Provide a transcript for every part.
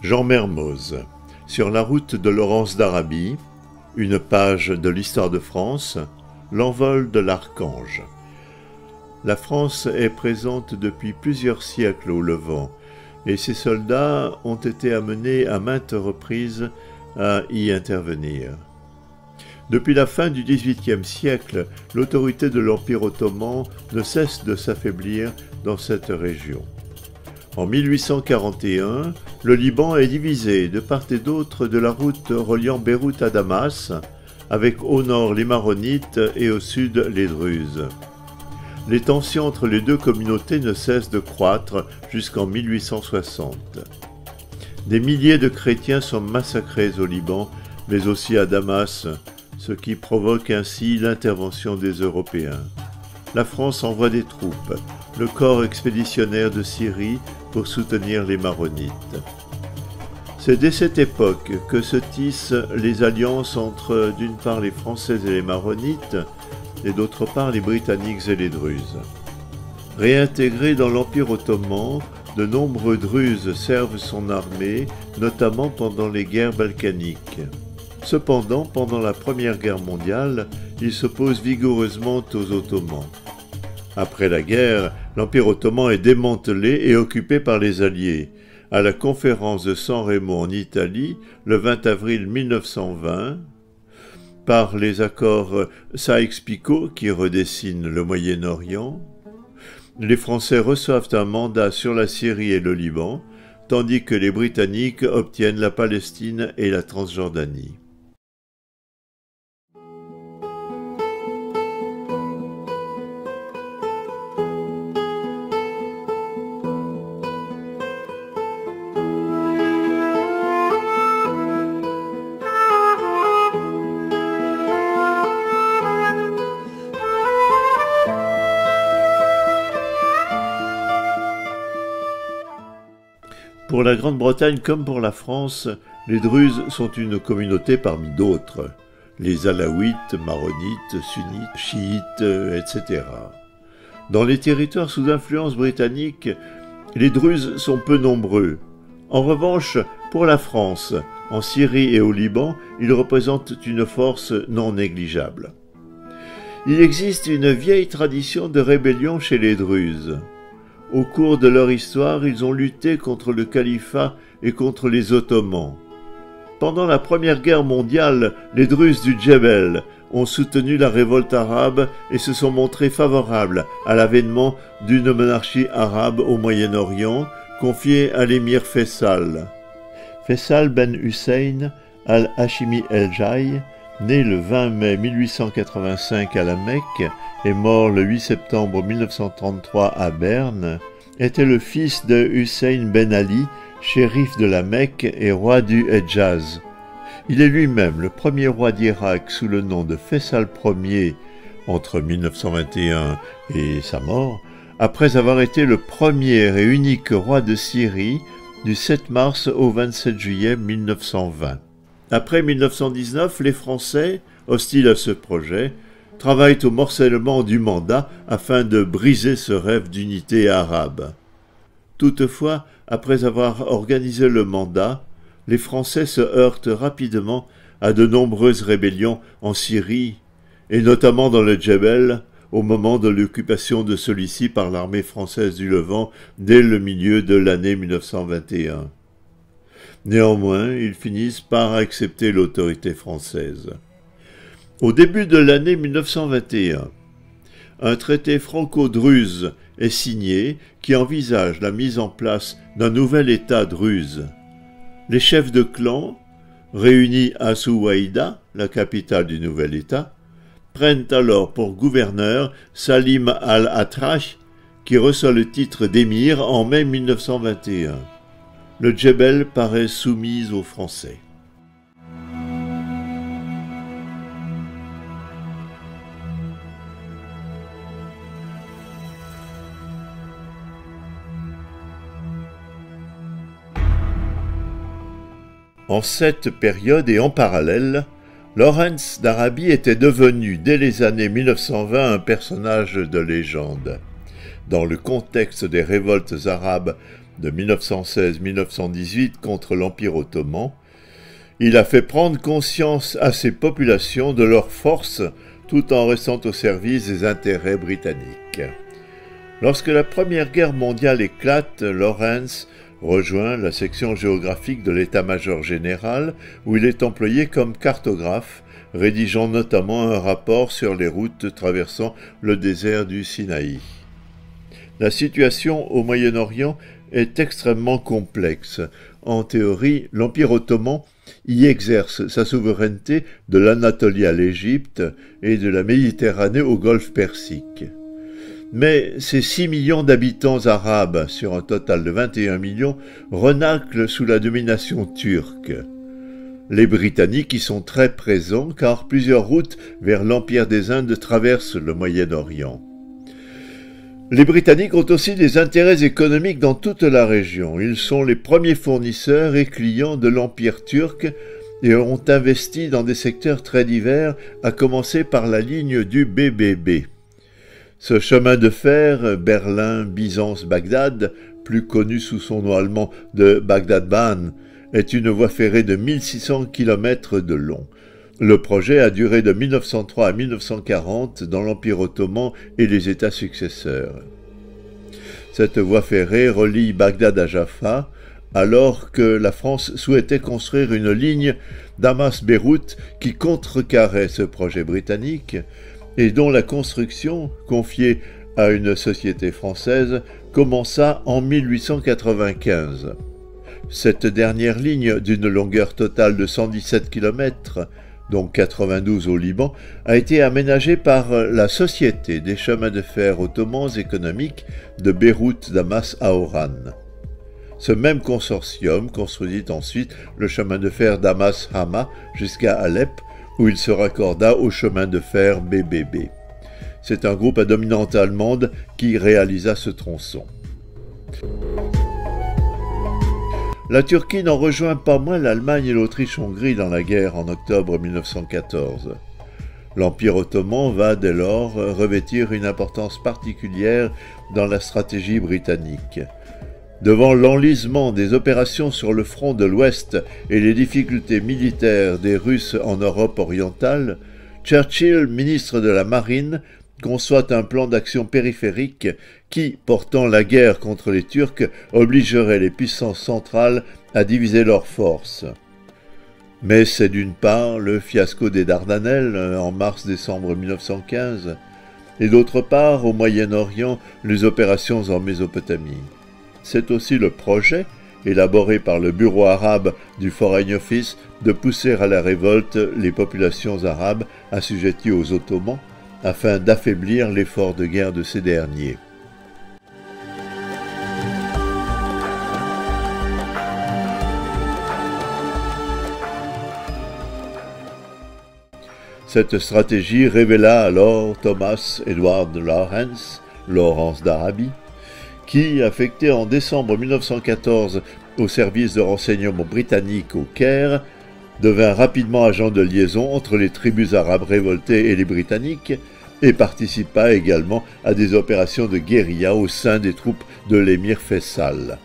Jean Mermoz, sur la route de Laurence d'Arabie, une page de l'histoire de France, l'envol de l'Archange. La France est présente depuis plusieurs siècles au Levant, et ses soldats ont été amenés à maintes reprises à y intervenir. Depuis la fin du XVIIIe siècle, l'autorité de l'Empire ottoman ne cesse de s'affaiblir dans cette région. En 1841, le Liban est divisé de part et d'autre de la route reliant Beyrouth à Damas, avec au nord les Maronites et au sud les Druzes. Les tensions entre les deux communautés ne cessent de croître jusqu'en 1860. Des milliers de chrétiens sont massacrés au Liban, mais aussi à Damas, ce qui provoque ainsi l'intervention des Européens. La France envoie des troupes, le corps expéditionnaire de Syrie, pour soutenir les Maronites. C'est dès cette époque que se tissent les alliances entre, d'une part, les Français et les Maronites, et d'autre part, les Britanniques et les Druzes. Réintégrés dans l'Empire ottoman, de nombreux Druzes servent son armée, notamment pendant les guerres balkaniques. Cependant, pendant la Première Guerre mondiale, ils s'opposent vigoureusement aux Ottomans. Après la guerre, l'Empire ottoman est démantelé et occupé par les Alliés. À la conférence de San Remo en Italie, le 20 avril 1920, par les accords Sykes-Picot qui redessinent le Moyen-Orient, les Français reçoivent un mandat sur la Syrie et le Liban, tandis que les Britanniques obtiennent la Palestine et la Transjordanie. Pour la Grande-Bretagne comme pour la France, les Druzes sont une communauté parmi d'autres, les Alaouites, Maronites, Sunnites, Chiites, etc. Dans les territoires sous influence britannique, les Druzes sont peu nombreux. En revanche, pour la France, en Syrie et au Liban, ils représentent une force non négligeable. Il existe une vieille tradition de rébellion chez les Druzes. Au cours de leur histoire, ils ont lutté contre le califat et contre les Ottomans. Pendant la Première Guerre mondiale, les Druzes du Djebel ont soutenu la révolte arabe et se sont montrés favorables à l'avènement d'une monarchie arabe au Moyen-Orient, confiée à l'émir Faisal. Faisal ben Hussein al-Hashimi el-Jay, né le 20 mai 1885 à la Mecque et mort le 8 septembre 1933 à Berne, était le fils de Hussein ben Ali, shérif de la Mecque et roi du Hedjaz. Il est lui-même le premier roi d'Irak sous le nom de Faisal Ier entre 1921 et sa mort, après avoir été le premier et unique roi de Syrie du 7 mars au 27 juillet 1920. Après 1919, les Français, hostiles à ce projet, travaillent au morcellement du mandat afin de briser ce rêve d'unité arabe. Toutefois, après avoir organisé le mandat, les Français se heurtent rapidement à de nombreuses rébellions en Syrie, et notamment dans le Djebel, au moment de l'occupation de celui-ci par l'armée française du Levant dès le milieu de l'année 1921. Néanmoins, ils finissent par accepter l'autorité française. Au début de l'année 1921, un traité franco-druze est signé qui envisage la mise en place d'un nouvel État druze. Les chefs de clan, réunis à Souaïda, la capitale du nouvel État, prennent alors pour gouverneur Salim al-Atrash, qui reçoit le titre d'émir en mai 1921. Le Djebel paraît soumise aux Français. En cette période et en parallèle, Lawrence d'Arabie était devenu dès les années 1920 un personnage de légende. Dans le contexte des révoltes arabes de 1916-1918 contre l'Empire ottoman, il a fait prendre conscience à ses populations de leur force tout en restant au service des intérêts britanniques. Lorsque la Première Guerre mondiale éclate, Lawrence rejoint la section géographique de l'état-major général où il est employé comme cartographe, rédigeant notamment un rapport sur les routes traversant le désert du Sinaï. La situation au Moyen-Orient est extrêmement complexe. En théorie, l'Empire ottoman y exerce sa souveraineté de l'Anatolie à l'Égypte et de la Méditerranée au golfe Persique. Mais ces 6 millions d'habitants arabes, sur un total de 21 millions, renâclent sous la domination turque. Les Britanniques y sont très présents car plusieurs routes vers l'Empire des Indes traversent le Moyen-Orient. Les Britanniques ont aussi des intérêts économiques dans toute la région. Ils sont les premiers fournisseurs et clients de l'Empire turc et ont investi dans des secteurs très divers, à commencer par la ligne du BBB. Ce chemin de fer Berlin-Byzance-Bagdad, plus connu sous son nom allemand de Bagdad-Bahn, est une voie ferrée de 1600 km de long. Le projet a duré de 1903 à 1940 dans l'Empire ottoman et les États successeurs. Cette voie ferrée relie Bagdad à Jaffa, alors que la France souhaitait construire une ligne Damas-Beyrouth qui contrecarrait ce projet britannique et dont la construction, confiée à une société française, commença en 1895. Cette dernière ligne, d'une longueur totale de 117 km, dont 92 au Liban, a été aménagée par la Société des chemins de fer ottomans économiques de Beyrouth-Damas à Oran. Ce même consortium construisit ensuite le chemin de fer Damas-Hama jusqu'à Alep, où il se raccorda au chemin de fer BBB. C'est un groupe à dominante allemande qui réalisa ce tronçon. La Turquie n'en rejoint pas moins l'Allemagne et l'Autriche-Hongrie dans la guerre en octobre 1914. L'Empire ottoman va dès lors revêtir une importance particulière dans la stratégie britannique. Devant l'enlisement des opérations sur le front de l'Ouest et les difficultés militaires des Russes en Europe orientale, Churchill, ministre de la Marine, conçoit un plan d'action périphérique qui, portant la guerre contre les Turcs, obligerait les puissances centrales à diviser leurs forces. Mais c'est d'une part le fiasco des Dardanelles en mars-décembre 1915, et d'autre part, au Moyen-Orient, les opérations en Mésopotamie. C'est aussi le projet, élaboré par le bureau arabe du Foreign Office, de pousser à la révolte les populations arabes assujetties aux Ottomans, afin d'affaiblir l'effort de guerre de ces derniers. Cette stratégie révéla alors Thomas Edward Lawrence, Laurence d'Arabie, qui, affecté en décembre 1914 au service de renseignement britannique au Caire, devint rapidement agent de liaison entre les tribus arabes révoltées et les Britanniques et participa également à des opérations de guérilla au sein des troupes de l'émir Faisal.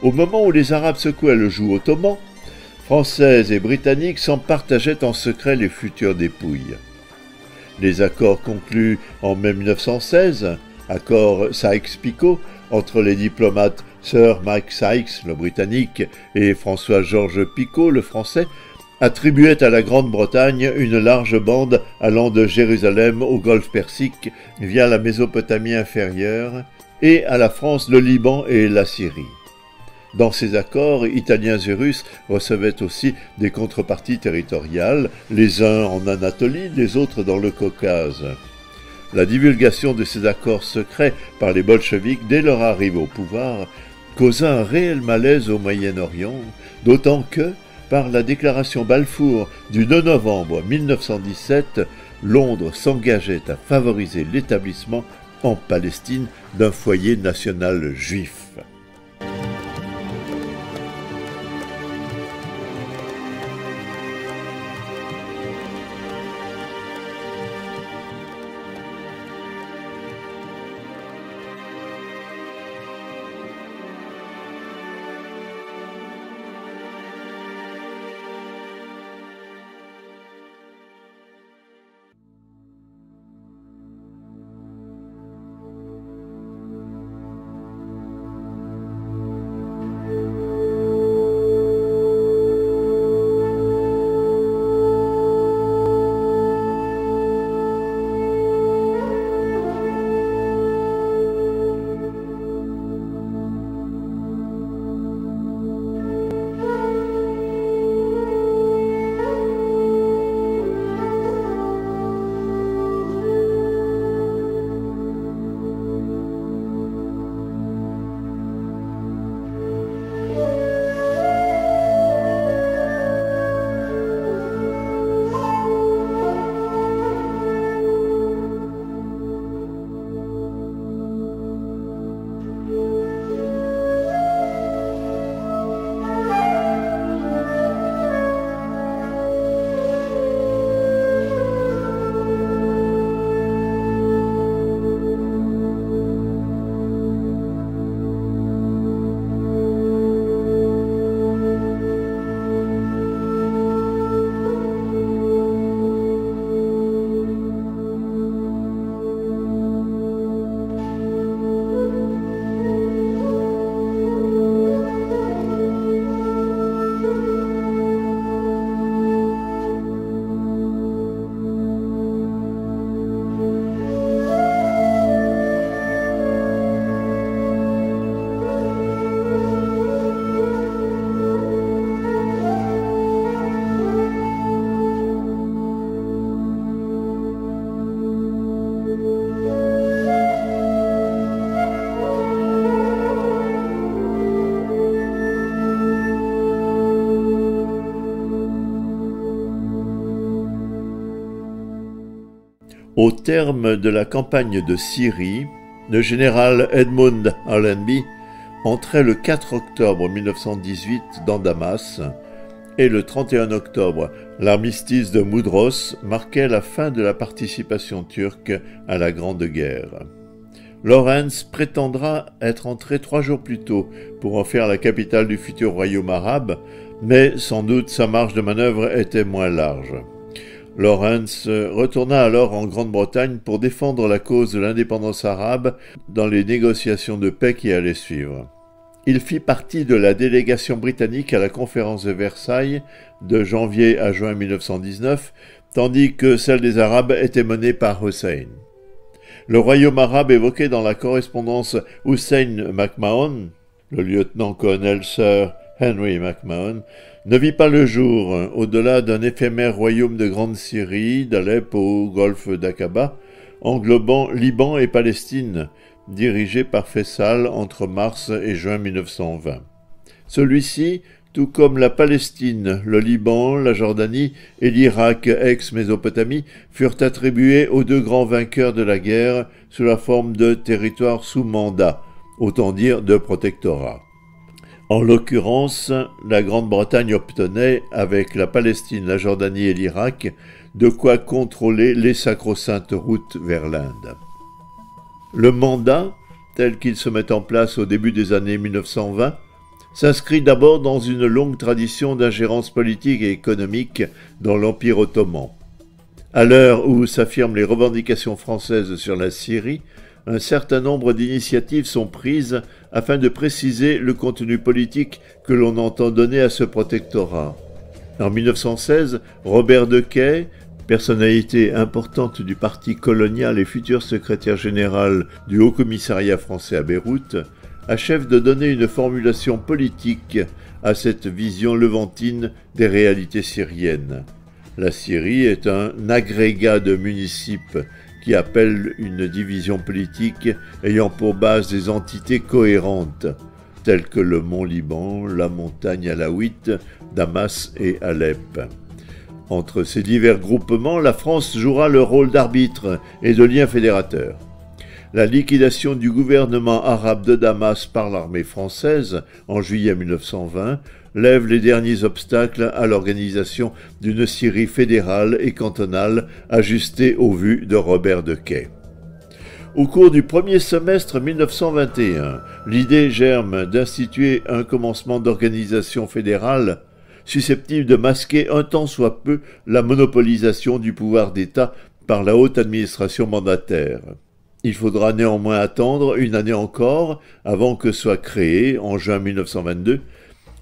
Au moment où les Arabes secouaient le joug ottoman, Français et Britanniques s'en partageaient en secret les futures dépouilles. Les accords conclus en mai 1916, accord Sykes-Picot, entre les diplomates Sir Mike Sykes, le Britannique, et François-Georges Picot, le Français, attribuaient à la Grande-Bretagne une large bande allant de Jérusalem au golfe Persique via la Mésopotamie inférieure, et à la France le Liban et la Syrie. Dans ces accords, Italiens et Russes recevaient aussi des contreparties territoriales, les uns en Anatolie, les autres dans le Caucase. La divulgation de ces accords secrets par les bolcheviks dès leur arrivée au pouvoir causa un réel malaise au Moyen-Orient, d'autant que, par la déclaration Balfour du 2 novembre 1917, Londres s'engageait à favoriser l'établissement en Palestine d'un foyer national juif. Au terme de la campagne de Syrie, le général Edmund Allenby entrait le 4 octobre 1918 dans Damas et le 31 octobre, l'armistice de Mudros marquait la fin de la participation turque à la Grande Guerre. Lawrence prétendra être entré 3 jours plus tôt pour en faire la capitale du futur royaume arabe, mais sans doute sa marge de manœuvre était moins large. Lawrence retourna alors en Grande-Bretagne pour défendre la cause de l'indépendance arabe dans les négociations de paix qui allaient suivre. Il fit partie de la délégation britannique à la conférence de Versailles de janvier à juin 1919, tandis que celle des Arabes était menée par Hussein. Le royaume arabe évoqué dans la correspondance Hussein McMahon, le lieutenant-colonel Sir Henry McMahon, ne vit pas le jour, au-delà d'un éphémère royaume de Grande Syrie, d'Alep au golfe d'Aqaba, englobant Liban et Palestine, dirigé par Faisal entre mars et juin 1920. Celui-ci, tout comme la Palestine, le Liban, la Jordanie et l'Irak ex-Mésopotamie, furent attribués aux 2 grands vainqueurs de la guerre sous la forme de territoires sous mandat, autant dire de protectorat. En l'occurrence, la Grande-Bretagne obtenait, avec la Palestine, la Jordanie et l'Irak, de quoi contrôler les sacro-saintes routes vers l'Inde. Le mandat, tel qu'il se met en place au début des années 1920, s'inscrit d'abord dans une longue tradition d'ingérence politique et économique dans l'Empire ottoman. À l'heure où s'affirment les revendications françaises sur la Syrie, un certain nombre d'initiatives sont prises afin de préciser le contenu politique que l'on entend donner à ce protectorat. En 1916, Robert Dequet, personnalité importante du parti colonial et futur secrétaire général du Haut-Commissariat français à Beyrouth, achève de donner une formulation politique à cette vision levantine des réalités syriennes. La Syrie est un agrégat de municipes qui appelle une division politique ayant pour base des entités cohérentes, telles que le mont Liban, la montagne alaouite, Damas et Alep. Entre ces divers groupements, la France jouera le rôle d'arbitre et de lien fédérateur. La liquidation du gouvernement arabe de Damas par l'armée française en juillet 1920 lève les derniers obstacles à l'organisation d'une Syrie fédérale et cantonale ajustée aux vues de Robert de Quay. Au cours du premier semestre 1921, l'idée germe d'instituer un commencement d'organisation fédérale susceptible de masquer un tant soit peu la monopolisation du pouvoir d'État par la haute administration mandataire. Il faudra néanmoins attendre une année encore avant que soit créée, en juin 1922,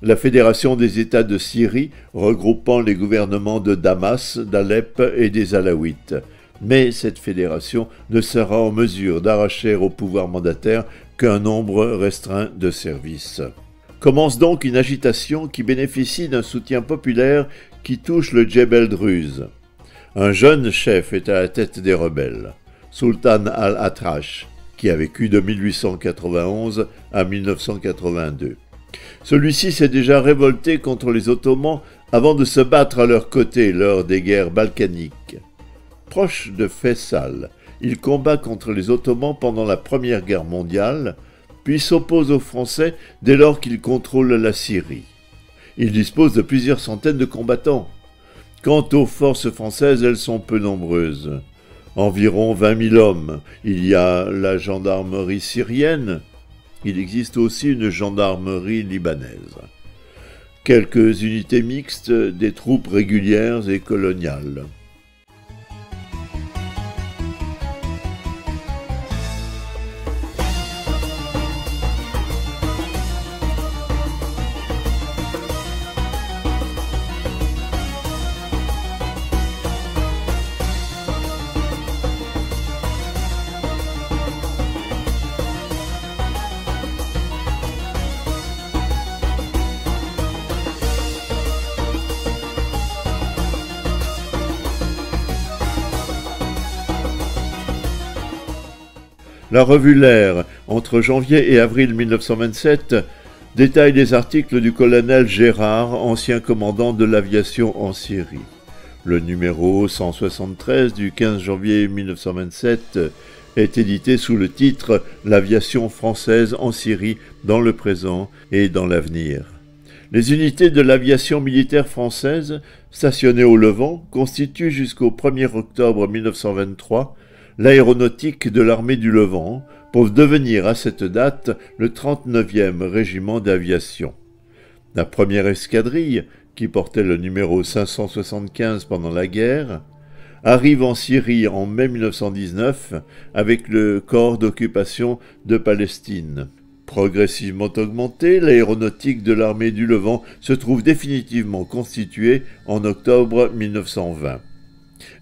la Fédération des États de Syrie, regroupant les gouvernements de Damas, d'Alep et des Alaouites. Mais cette fédération ne sera en mesure d'arracher au pouvoir mandataire qu'un nombre restreint de services. Commence donc une agitation qui bénéficie d'un soutien populaire qui touche le Djebel Druze. Un jeune chef est à la tête des rebelles, Sultan al-Atrash, qui a vécu de 1891 à 1982. Celui-ci s'est déjà révolté contre les Ottomans avant de se battre à leur côté lors des guerres balkaniques. Proche de Faisal, il combat contre les Ottomans pendant la Première Guerre mondiale, puis s'oppose aux Français dès lors qu'il contrôle la Syrie. Il dispose de plusieurs centaines de combattants. Quant aux forces françaises, elles sont peu nombreuses. Environ 20 000 hommes. Il y a la gendarmerie syrienne. Il existe aussi une gendarmerie libanaise. Quelques unités mixtes, des troupes régulières et coloniales. La revue L'Air, entre janvier et avril 1927, détaille les articles du colonel Gérard, ancien commandant de l'aviation en Syrie. Le numéro 173 du 15 janvier 1927 est édité sous le titre « L'aviation française en Syrie dans le présent et dans l'avenir ». Les unités de l'aviation militaire française, stationnées au Levant, constituent jusqu'au 1er octobre 1923 l'aéronautique de l'armée du Levant, pour devenir à cette date le 39e régiment d'aviation. La première escadrille, qui portait le numéro 575 pendant la guerre, arrive en Syrie en mai 1919 avec le corps d'occupation de Palestine. Progressivement augmentée, l'aéronautique de l'armée du Levant se trouve définitivement constituée en octobre 1920.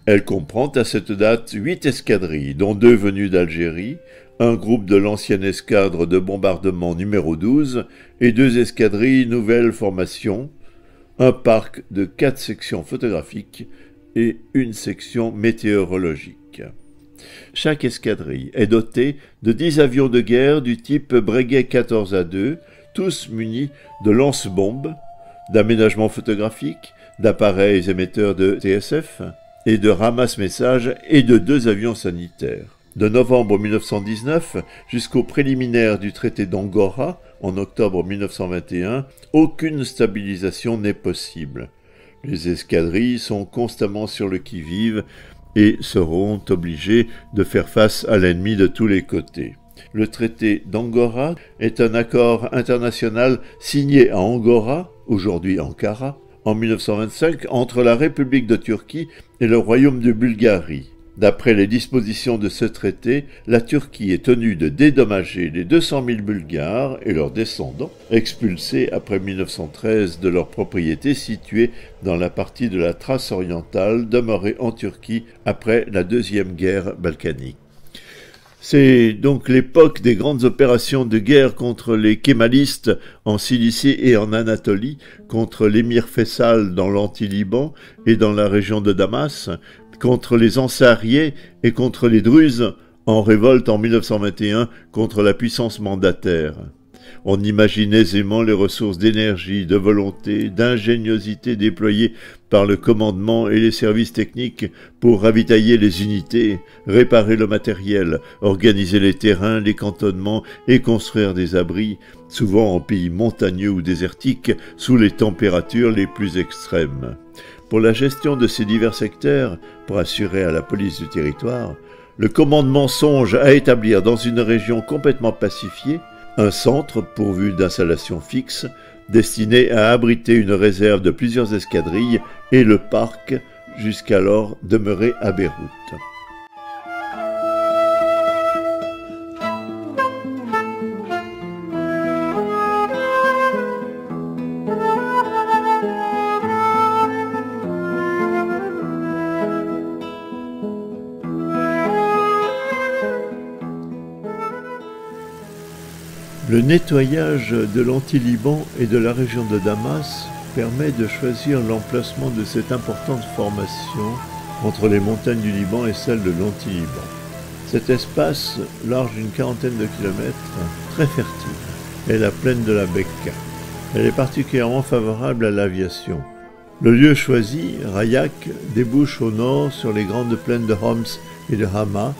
Elle comprend à cette date 8 escadrilles, dont 2 venues d'Algérie, un groupe de l'ancienne escadre de bombardement numéro 12 et 2 escadrilles nouvelle formation, un parc de 4 sections photographiques et une section météorologique. Chaque escadrille est dotée de 10 avions de guerre du type Breguet 14A2, tous munis de lance-bombes, d'aménagements photographiques, d'appareils émetteurs de TSF, et de ramasse-messages et de 2 avions sanitaires. De novembre 1919 jusqu'au préliminaire du traité d'Angora, en octobre 1921, aucune stabilisation n'est possible. Les escadrilles sont constamment sur le qui-vive et seront obligées de faire face à l'ennemi de tous les côtés. Le traité d'Angora est un accord international signé à Angora, aujourd'hui Ankara, en 1925 entre la République de Turquie et le Royaume de Bulgarie. D'après les dispositions de ce traité, la Turquie est tenue de dédommager les 200 000 Bulgares et leurs descendants, expulsés après 1913 de leurs propriétés situées dans la partie de la Thrace orientale demeurée en Turquie après la Deuxième Guerre balkanique. C'est donc l'époque des grandes opérations de guerre contre les kémalistes en Cilicie et en Anatolie, contre l'émir Faisal dans l'anti-Liban et dans la région de Damas, contre les Ansariés et contre les Druzes en révolte en 1921 contre la puissance mandataire. On imagine aisément les ressources d'énergie, de volonté, d'ingéniosité déployées par le commandement et les services techniques pour ravitailler les unités, réparer le matériel, organiser les terrains, les cantonnements et construire des abris, souvent en pays montagneux ou désertiques, sous les températures les plus extrêmes. Pour la gestion de ces divers secteurs, pour assurer à la police du territoire, le commandement songe à établir dans une région complètement pacifiée un centre pourvu d'installations fixes destiné à abriter une réserve de plusieurs escadrilles et le parc jusqu'alors demeuré à Beyrouth. Le nettoyage de l'Anti-Liban et de la région de Damas permet de choisir l'emplacement de cette importante formation entre les montagnes du Liban et celles de l'Anti-Liban. Cet espace, large d'une quarantaine de kilomètres, très fertile, est la plaine de la Bekaa. Elle est particulièrement favorable à l'aviation. Le lieu choisi, Rayak, débouche au nord sur les grandes plaines de Homs et de Hama,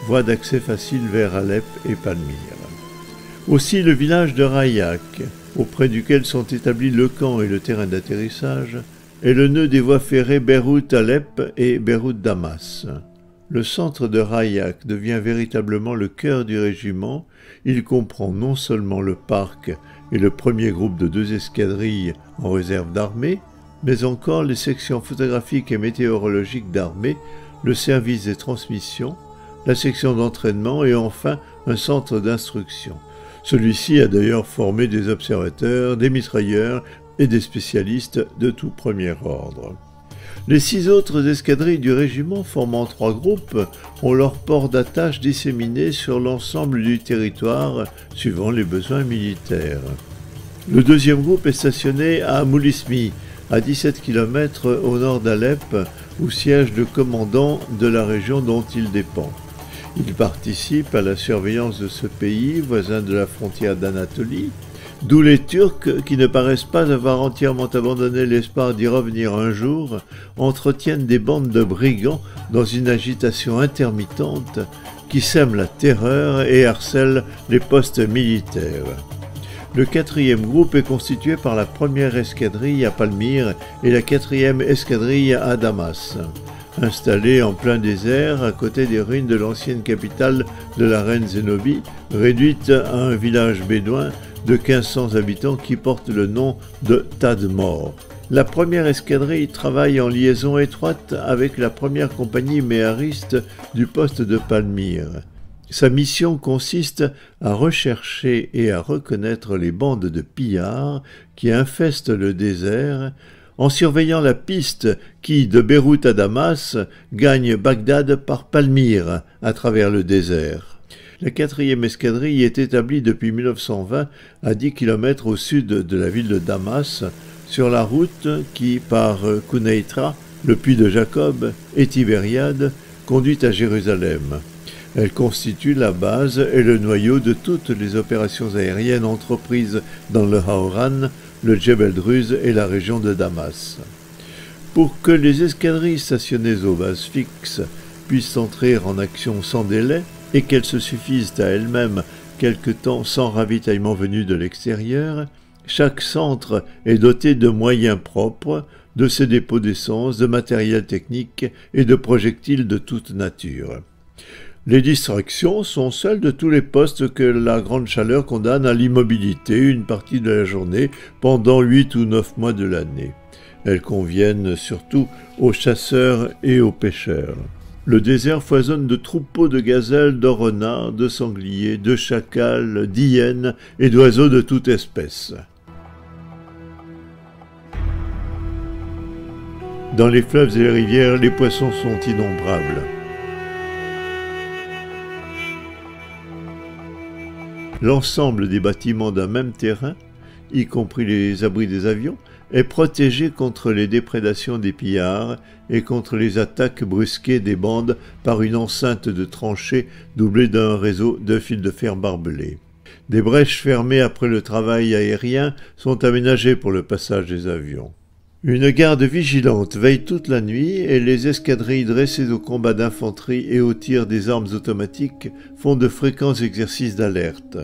voie d'accès facile vers Alep et Palmyre. Aussi le village de Rayak, auprès duquel sont établis le camp et le terrain d'atterrissage, est le nœud des voies ferrées Beyrouth-Alep et Beyrouth-Damas. Le centre de Rayak devient véritablement le cœur du régiment. Il comprend non seulement le parc et le premier groupe de 2 escadrilles en réserve d'armée, mais encore les sections photographiques et météorologiques d'armée, le service des transmissions, la section d'entraînement et enfin un centre d'instruction. Celui-ci a d'ailleurs formé des observateurs, des mitrailleurs et des spécialistes de tout premier ordre. Les 6 autres escadrilles du régiment, formant 3 groupes, ont leur port d'attache disséminé sur l'ensemble du territoire, suivant les besoins militaires. Le 2e groupe est stationné à Moulismi, à 17 km au nord d'Alep, où siège le commandant de la région dont il dépend. Il participe à la surveillance de ce pays, voisin de la frontière d'Anatolie, d'où les Turcs, qui ne paraissent pas avoir entièrement abandonné l'espoir d'y revenir un jour, entretiennent des bandes de brigands dans une agitation intermittente qui sème la terreur et harcèle les postes militaires. Le 4e groupe est constitué par la 1re escadrille à Palmyre et la 4e escadrille à Damas. Installé en plein désert, à côté des ruines de l'ancienne capitale de la reine Zénobie, réduite à un village bédouin de 1500 habitants qui porte le nom de Tadmor. La 1re escadrille travaille en liaison étroite avec la 1re compagnie méhariste du poste de Palmyre. Sa mission consiste à rechercher et à reconnaître les bandes de pillards qui infestent le désert, en surveillant la piste qui, de Beyrouth à Damas, gagne Bagdad par Palmyre à travers le désert. La 4e escadrille est établie depuis 1920 à 10 km au sud de la ville de Damas, sur la route qui, par Kouneitra, le puits de Jacob et Tibériade, conduit à Jérusalem. Elle constitue la base et le noyau de toutes les opérations aériennes entreprises dans le Haouran, le Djebel Druze et la région de Damas. Pour que les escadrilles stationnées aux bases fixes puissent entrer en action sans délai et qu'elles se suffisent à elles-mêmes quelque temps sans ravitaillement venu de l'extérieur, chaque centre est doté de moyens propres, de ses dépôts d'essence, de matériel technique et de projectiles de toute nature. Les distractions sont celles de tous les postes que la grande chaleur condamne à l'immobilité une partie de la journée pendant 8 ou 9 mois de l'année. Elles conviennent surtout aux chasseurs et aux pêcheurs. Le désert foisonne de troupeaux de gazelles, de renards, de sangliers, de chacals, d'hyènes et d'oiseaux de toute espèce. Dans les fleuves et les rivières, les poissons sont innombrables. L'ensemble des bâtiments d'un même terrain, y compris les abris des avions, est protégé contre les déprédations des pillards et contre les attaques brusquées des bandes par une enceinte de tranchées doublée d'un réseau de fils de fer barbelés. Des brèches fermées après le travail aérien sont aménagées pour le passage des avions. Une garde vigilante veille toute la nuit et les escadrilles dressées au combat d'infanterie et au tir des armes automatiques font de fréquents exercices d'alerte.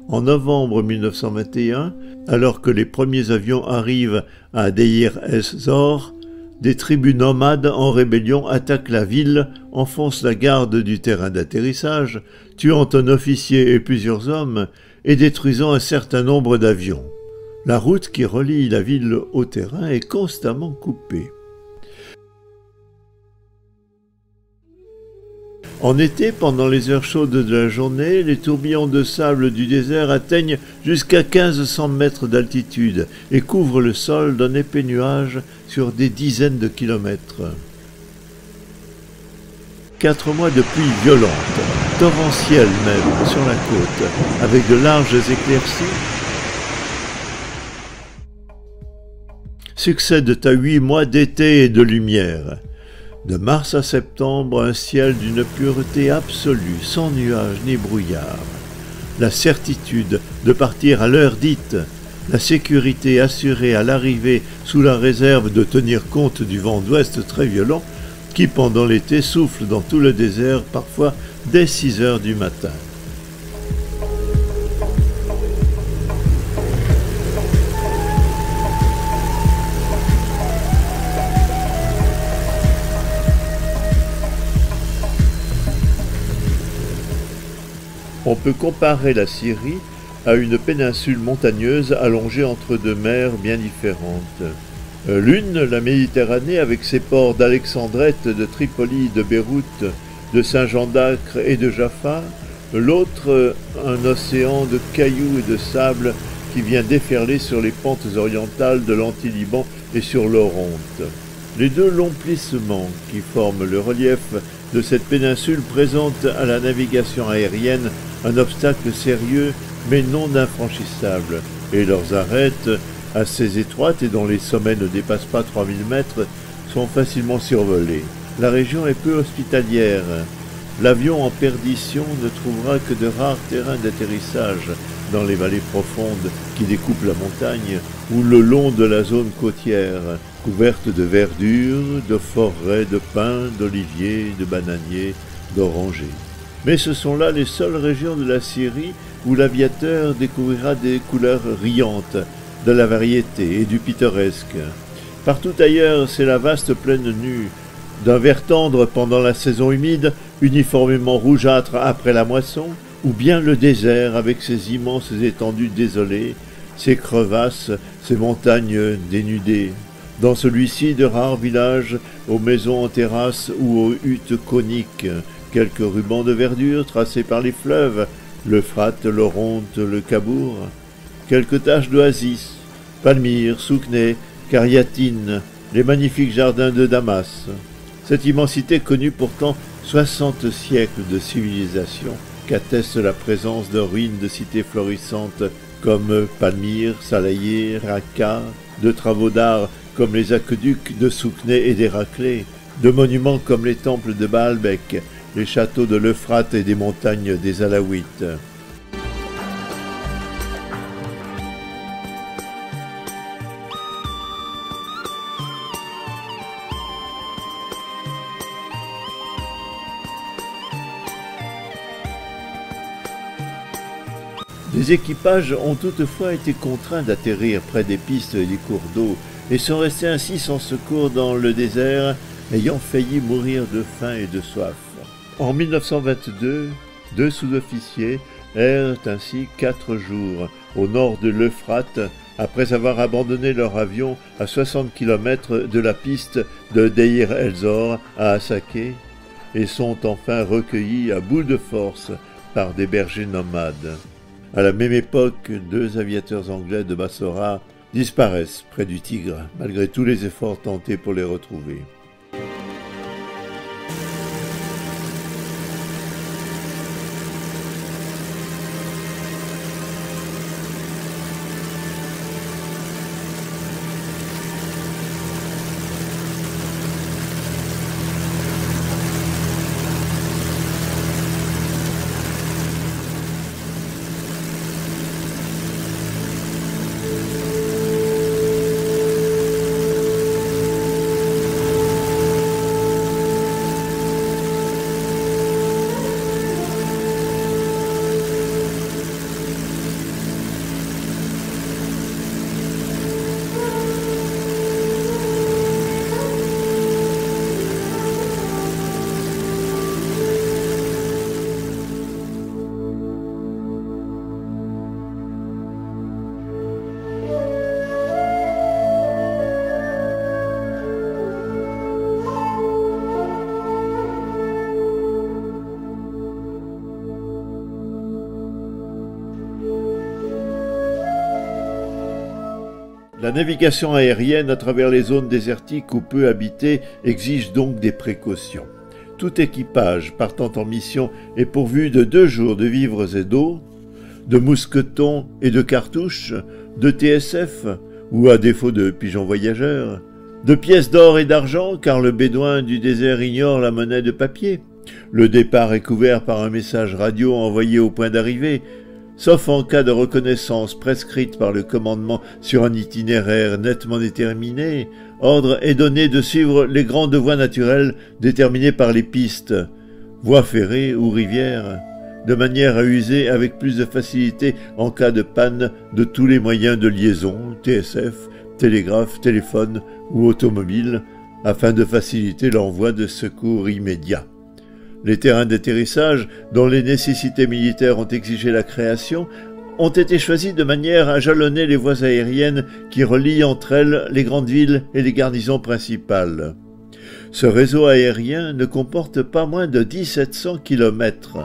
En novembre 1921, alors que les premiers avions arrivent à Deir ez-Zor, des tribus nomades en rébellion attaquent la ville, enfoncent la garde du terrain d'atterrissage, tuant un officier et plusieurs hommes et détruisant un certain nombre d'avions. La route qui relie la ville au terrain est constamment coupée. En été, pendant les heures chaudes de la journée, les tourbillons de sable du désert atteignent jusqu'à 1500 mètres d'altitude et couvrent le sol d'un épais nuage sur des dizaines de kilomètres. 4 mois de pluie violente, torrentielle même, sur la côte, avec de larges éclaircies, succèdent à 8 mois d'été et de lumière. De mars à septembre, un ciel d'une pureté absolue, sans nuages ni brouillard. La certitude de partir à l'heure dite, la sécurité assurée à l'arrivée sous la réserve de tenir compte du vent d'ouest très violent qui, pendant l'été, souffle dans tout le désert, parfois dès 6 heures du matin. On peut comparer la Syrie à une péninsule montagneuse allongée entre deux mers bien différentes. L'une, la Méditerranée, avec ses ports d'Alexandrette, de Tripoli, de Beyrouth, de Saint-Jean d'Acre et de Jaffa, l'autre, un océan de cailloux et de sable qui vient déferler sur les pentes orientales de l'Anti-Liban et sur l'Oronte. Les deux longs plissements qui forment le relief de cette péninsule présentent à la navigation aérienne un obstacle sérieux mais non infranchissable, et leurs arêtes, assez étroites et dont les sommets ne dépassent pas 3000 mètres, sont facilement survolées. La région est peu hospitalière. L'avion en perdition ne trouvera que de rares terrains d'atterrissage dans les vallées profondes qui découpent la montagne ou le long de la zone côtière, couverte de verdure, de forêts de pins, d'oliviers, de bananiers, d'orangers. Mais ce sont là les seules régions de la Syrie où l'aviateur découvrira des couleurs riantes, de la variété et du pittoresque. Partout ailleurs, c'est la vaste plaine nue, d'un vert tendre pendant la saison humide, uniformément rougeâtre après la moisson, ou bien le désert avec ses immenses étendues désolées, ses crevasses, ses montagnes dénudées. Dans celui-ci, de rares villages aux maisons en terrasse ou aux huttes coniques, quelques rubans de verdure tracés par les fleuves, l'Euphrate, l'Oronte, le Cabour, quelques taches d'oasis, Palmyre, Soukhné, Cariatine, les magnifiques jardins de Damas. Cette immensité connut pourtant 60 siècles de civilisation, qu'atteste la présence de ruines de cités florissantes comme Palmyre, Salayé, Raqqa, de travaux d'art comme les aqueducs de Soukhné et d'Héraclée, de monuments comme les temples de Baalbek, les châteaux de l'Euphrate et des montagnes des Alaouites. Les équipages ont toutefois été contraints d'atterrir près des pistes et des cours d'eau et sont restés ainsi sans secours dans le désert, ayant failli mourir de faim et de soif. En 1922, 2 sous-officiers errent ainsi 4 jours au nord de l'Euphrate après avoir abandonné leur avion à 60 km de la piste de Deir ez-Zor à Assaké et sont enfin recueillis à bout de force par des bergers nomades. À la même époque, 2 aviateurs anglais de Bassora disparaissent près du Tigre, malgré tous les efforts tentés pour les retrouver. La navigation aérienne à travers les zones désertiques ou peu habitées exige donc des précautions. Tout équipage partant en mission est pourvu de 2 jours de vivres et d'eau, de mousquetons et de cartouches, de TSF, ou à défaut de pigeons voyageurs, de pièces d'or et d'argent, car le bédouin du désert ignore la monnaie de papier. Le départ est couvert par un message radio envoyé au point d'arrivée, sauf en cas de reconnaissance prescrite par le commandement sur un itinéraire nettement déterminé. Ordre est donné de suivre les grandes voies naturelles déterminées par les pistes, voies ferrées ou rivières, de manière à user avec plus de facilité en cas de panne de tous les moyens de liaison, TSF, télégraphe, téléphone ou automobile, afin de faciliter l'envoi de secours immédiats. Les terrains d'atterrissage, dont les nécessités militaires ont exigé la création, ont été choisis de manière à jalonner les voies aériennes qui relient entre elles les grandes villes et les garnisons principales. Ce réseau aérien ne comporte pas moins de 1700 km.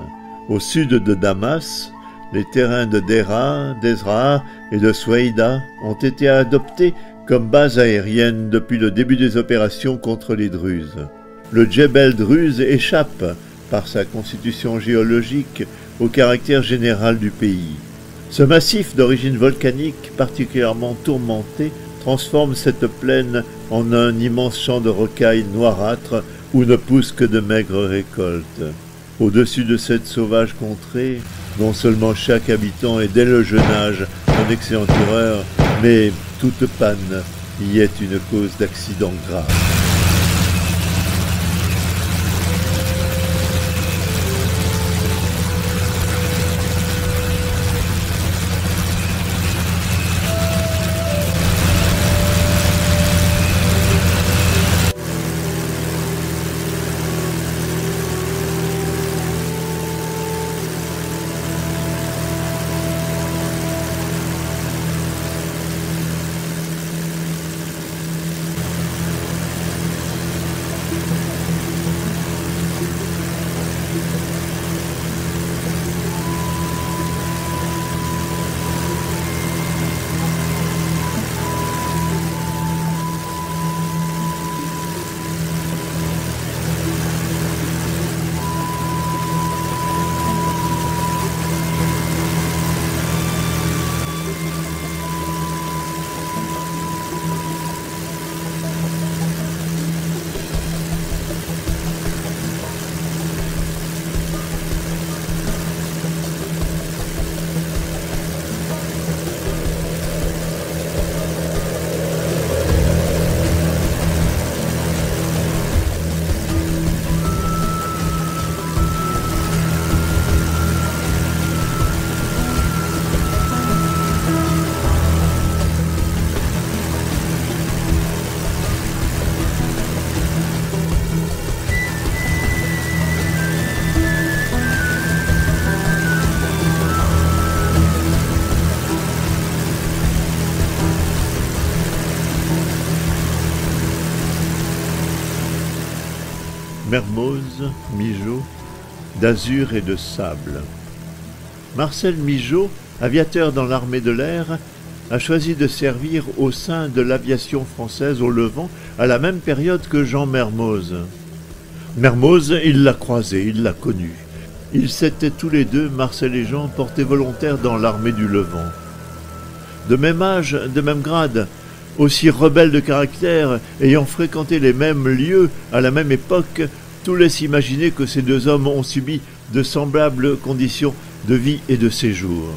Au sud de Damas, les terrains de Dera, d'Ezra et de Souaïda ont été adoptés comme base aérienne depuis le début des opérations contre les Druzes. Le Djebel Druze échappe, par sa constitution géologique, au caractère général du pays. Ce massif d'origine volcanique particulièrement tourmenté transforme cette plaine en un immense champ de rocailles noirâtres où ne poussent que de maigres récoltes. Au-dessus de cette sauvage contrée, non seulement chaque habitant est dès le jeune âge un excellent tireur, mais toute panne y est une cause d'accident grave. Mermoz, Migeot, d'azur et de sable. Marcel Migeot, aviateur dans l'armée de l'air, a choisi de servir au sein de l'aviation française au Levant à la même période que Jean Mermoz. Mermoz, il l'a croisé, il l'a connu. Ils s'étaient tous les deux, Marcel et Jean, portés volontaires dans l'armée du Levant. De même âge, de même grade, aussi rebelles de caractère, ayant fréquenté les mêmes lieux à la même époque, tout laisse imaginer que ces deux hommes ont subi de semblables conditions de vie et de séjour.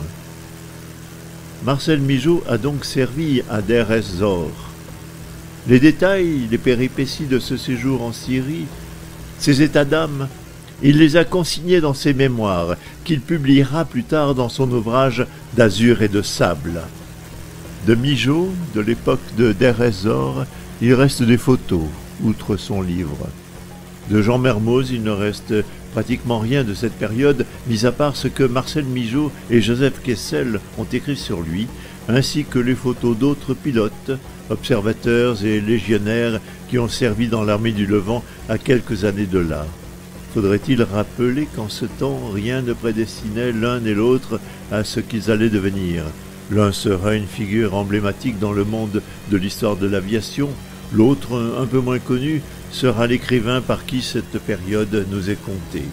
Marcel Migeot a donc servi à Der ez-Zor. Les détails, les péripéties de ce séjour en Syrie, ses états d'âme, il les a consignés dans ses mémoires, qu'il publiera plus tard dans son ouvrage d'Azur et de sable. De Migeot, de l'époque de Der ez-Zor, il reste des photos, outre son livre. De Jean Mermoz, il ne reste pratiquement rien de cette période, mis à part ce que Marcel Migeot et Joseph Kessel ont écrit sur lui, ainsi que les photos d'autres pilotes, observateurs et légionnaires qui ont servi dans l'armée du Levant à quelques années de là. Faudrait-il rappeler qu'en ce temps, rien ne prédestinait l'un et l'autre à ce qu'ils allaient devenir. L'un sera une figure emblématique dans le monde de l'histoire de l'aviation, l'autre, un peu moins connu, sera l'écrivain par qui cette période nous est contée.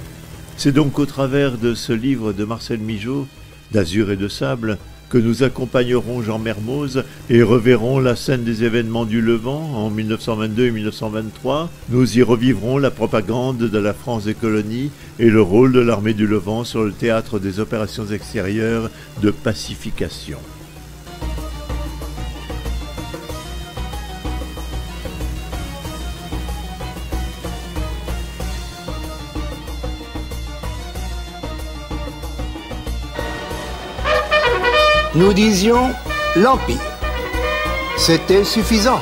C'est donc au travers de ce livre de Marcel Migeot, d'Azur et de sable, que nous accompagnerons Jean Mermoz et reverrons la scène des événements du Levant en 1922 et 1923. Nous y revivrons la propagande de la France des colonies et le rôle de l'armée du Levant sur le théâtre des opérations extérieures de pacification. Nous disions l'Empire. C'était suffisant.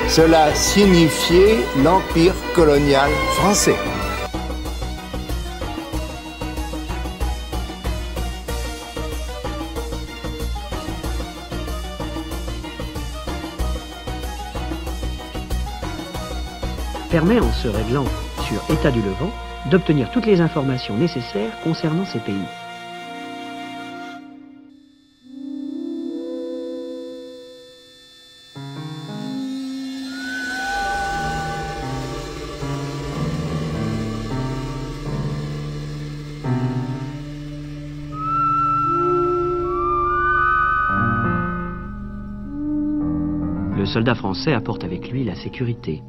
Cela signifiait l'Empire colonial français. Permet, en se réglant sur État du Levant, d'obtenir toutes les informations nécessaires concernant ces pays. Le soldat français apporte avec lui la sécurité.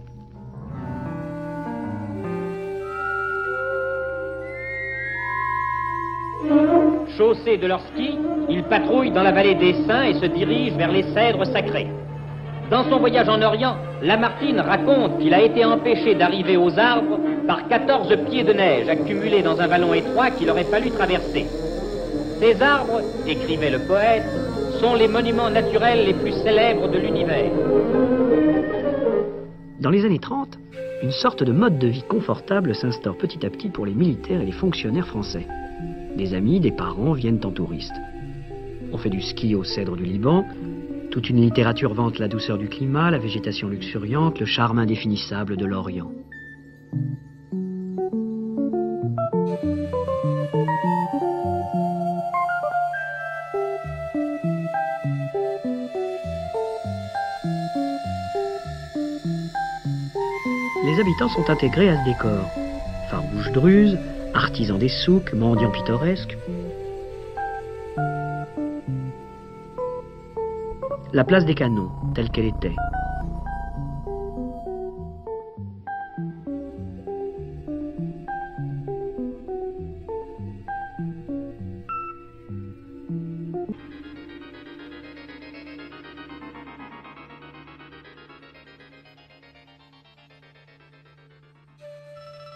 Chaussés de leurs skis, ils patrouillent dans la vallée des Saints et se dirigent vers les cèdres sacrés. Dans son voyage en Orient, Lamartine raconte qu'il a été empêché d'arriver aux arbres par 14 pieds de neige accumulés dans un vallon étroit qu'il aurait fallu traverser. Ces arbres, écrivait le poète, sont les monuments naturels les plus célèbres de l'univers. Dans les années 30, une sorte de mode de vie confortable s'instaure petit à petit pour les militaires et les fonctionnaires français. Des amis, des parents viennent en touristes. On fait du ski aux cèdres du Liban. Toute une littérature vante la douceur du climat, la végétation luxuriante, le charme indéfinissable de l'Orient. Les habitants sont intégrés à ce décor. Farouches druzes, artisans des souks, mendiants pittoresques. La place des Canons, telle qu'elle était.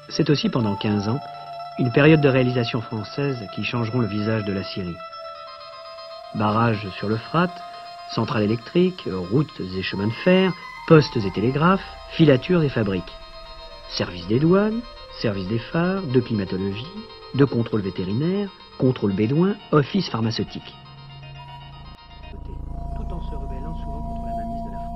C'est aussi pendant 15 ans une période de réalisation française qui changeront le visage de la Syrie. Barrages sur l'Euphrate, centrales électriques, routes et chemins de fer, postes et télégraphes, filatures et fabriques. Service des douanes, service des phares, de climatologie, de contrôle vétérinaire, contrôle bédouin, office pharmaceutique. Tout en se rebellant souvent contre la mainmise de la France.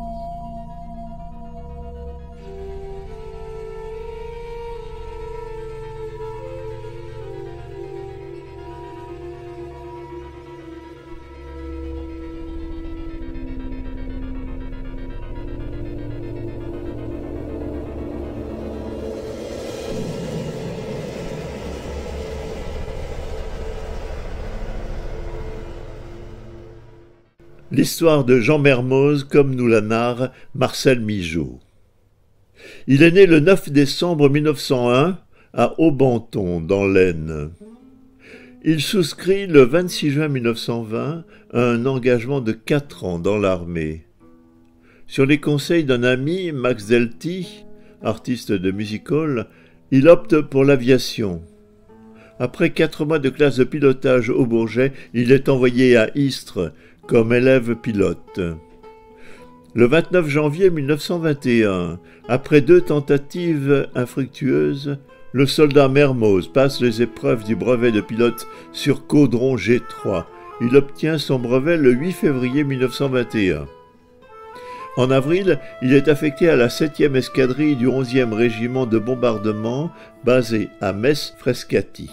L'histoire de Jean Mermoz comme nous la narre Marcel Migeot. Il est né le 9 décembre 1901 à Aubenton, dans l'Aisne. Il souscrit le 26 juin 1920 à un engagement de 4 ans dans l'armée. Sur les conseils d'un ami, Max Delty, artiste de music-hall, il opte pour l'aviation. Après 4 mois de classe de pilotage au Bourget, il est envoyé à Istres comme élève pilote. Le 29 janvier 1921, après 2 tentatives infructueuses, le soldat Mermoz passe les épreuves du brevet de pilote sur Caudron G3. Il obtient son brevet le 8 février 1921. En avril, il est affecté à la 7e escadrille du 11e régiment de bombardement basé à Metz-Frascati.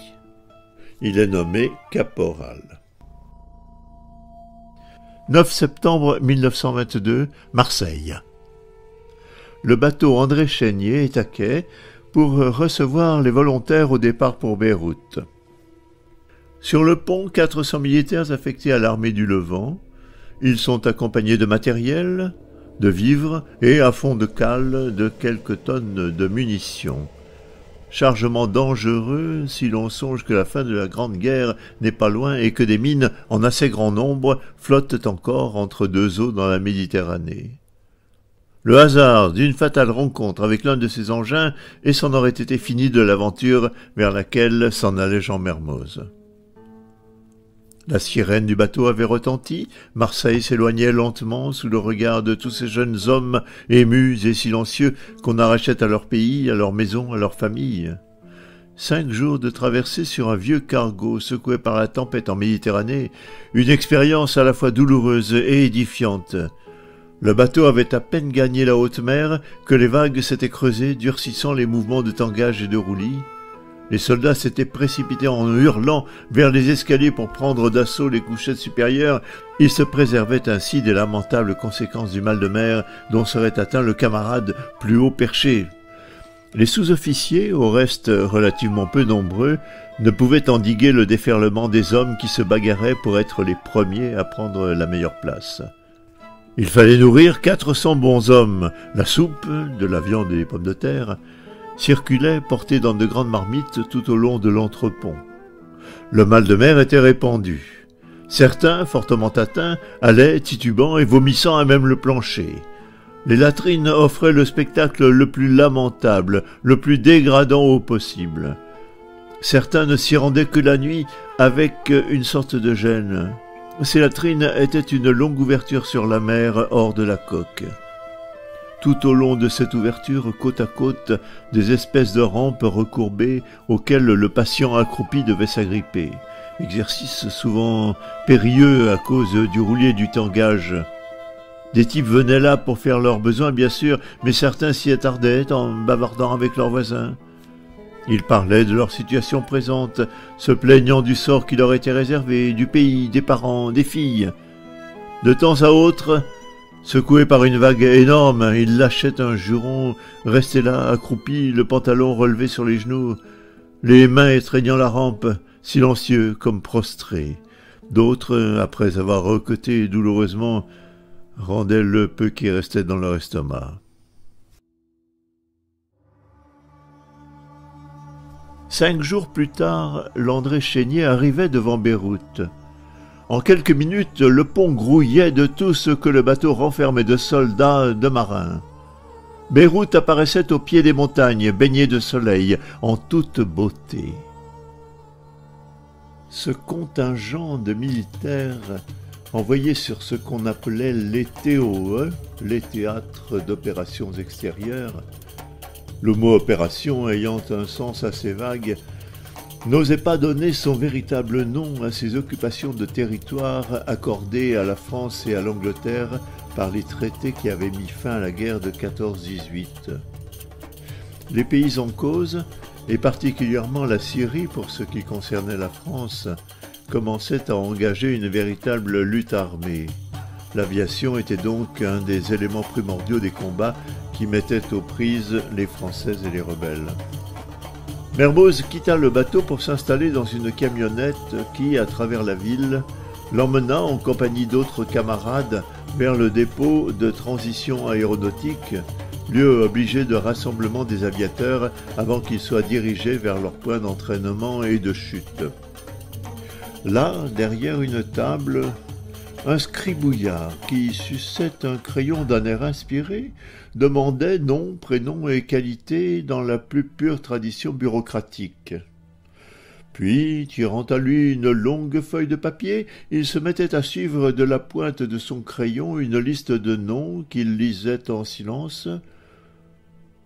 Il est nommé caporal. 9 septembre 1922, Marseille. Le bateau André Chénier est à quai pour recevoir les volontaires au départ pour Beyrouth. Sur le pont, 400 militaires affectés à l'armée du Levant. Ils sont accompagnés de matériel, de vivres et, à fond de cale, de quelques tonnes de munitions. Chargement dangereux si l'on songe que la fin de la Grande Guerre n'est pas loin et que des mines en assez grand nombre flottent encore entre deux eaux dans la Méditerranée. Le hasard d'une fatale rencontre avec l'un de ces engins et c'en aurait été fini de l'aventure vers laquelle s'en allait Jean Mermoz. La sirène du bateau avait retenti, Marseille s'éloignait lentement sous le regard de tous ces jeunes hommes émus et silencieux qu'on arrachait à leur pays, à leur maison, à leur famille. 5 jours de traversée sur un vieux cargo secoué par la tempête en Méditerranée, une expérience à la fois douloureuse et édifiante. Le bateau avait à peine gagné la haute mer que les vagues s'étaient creusées, durcissant les mouvements de tangage et de roulis. Les soldats s'étaient précipités en hurlant vers les escaliers pour prendre d'assaut les couchettes supérieures. Ils se préservaient ainsi des lamentables conséquences du mal de mer dont serait atteint le camarade plus haut perché. Les sous-officiers, au reste relativement peu nombreux, ne pouvaient endiguer le déferlement des hommes qui se bagarraient pour être les premiers à prendre la meilleure place. Il fallait nourrir 400 bons hommes. La soupe, de la viande et des pommes de terre circulait portée dans de grandes marmites tout au long de l'entrepont. Le mal de mer était répandu. Certains, fortement atteints, allaient titubant et vomissant à même le plancher. Les latrines offraient le spectacle le plus lamentable, le plus dégradant au possible. Certains ne s'y rendaient que la nuit avec une sorte de gêne. Ces latrines étaient une longue ouverture sur la mer hors de la coque. Tout au long de cette ouverture, côte à côte, des espèces de rampes recourbées auxquelles le patient accroupi devait s'agripper. Exercice souvent périlleux à cause du roulier du tangage. Des types venaient là pour faire leurs besoins, bien sûr, mais certains s'y attardaient en bavardant avec leurs voisins. Ils parlaient de leur situation présente, se plaignant du sort qui leur était réservé, du pays, des parents, des filles. De temps à autre, secoué par une vague énorme, il lâchait un juron, resté là, accroupi, le pantalon relevé sur les genoux, les mains étreignant la rampe, silencieux comme prostrés. D'autres, après avoir requêté douloureusement, rendaient le peu qui restait dans leur estomac. Cinq jours plus tard, l'André Chénier arrivait devant Beyrouth. En quelques minutes, le pont grouillait de tout ce que le bateau renfermait de soldats, de marins. Beyrouth apparaissait au pied des montagnes, baignée de soleil, en toute beauté. Ce contingent de militaires envoyés sur ce qu'on appelait les TOE, les théâtres d'opérations extérieures, le mot « opération » ayant un sens assez vague, n'osait pas donner son véritable nom à ces occupations de territoire accordées à la France et à l'Angleterre par les traités qui avaient mis fin à la guerre de 14-18. Les pays en cause, et particulièrement la Syrie pour ce qui concernait la France, commençaient à engager une véritable lutte armée. L'aviation était donc un des éléments primordiaux des combats qui mettaient aux prises les Français et les rebelles. Mermoz quitta le bateau pour s'installer dans une camionnette qui, à travers la ville, l'emmena en compagnie d'autres camarades vers le dépôt de transition aéronautique, lieu obligé de rassemblement des aviateurs avant qu'ils soient dirigés vers leur point d'entraînement et de chute. Là, derrière une table, un scribouillard qui suçait un crayon d'un air inspiré demandait nom, prénom et qualité dans la plus pure tradition bureaucratique. Puis, tirant à lui une longue feuille de papier, il se mettait à suivre de la pointe de son crayon une liste de noms qu'il lisait en silence.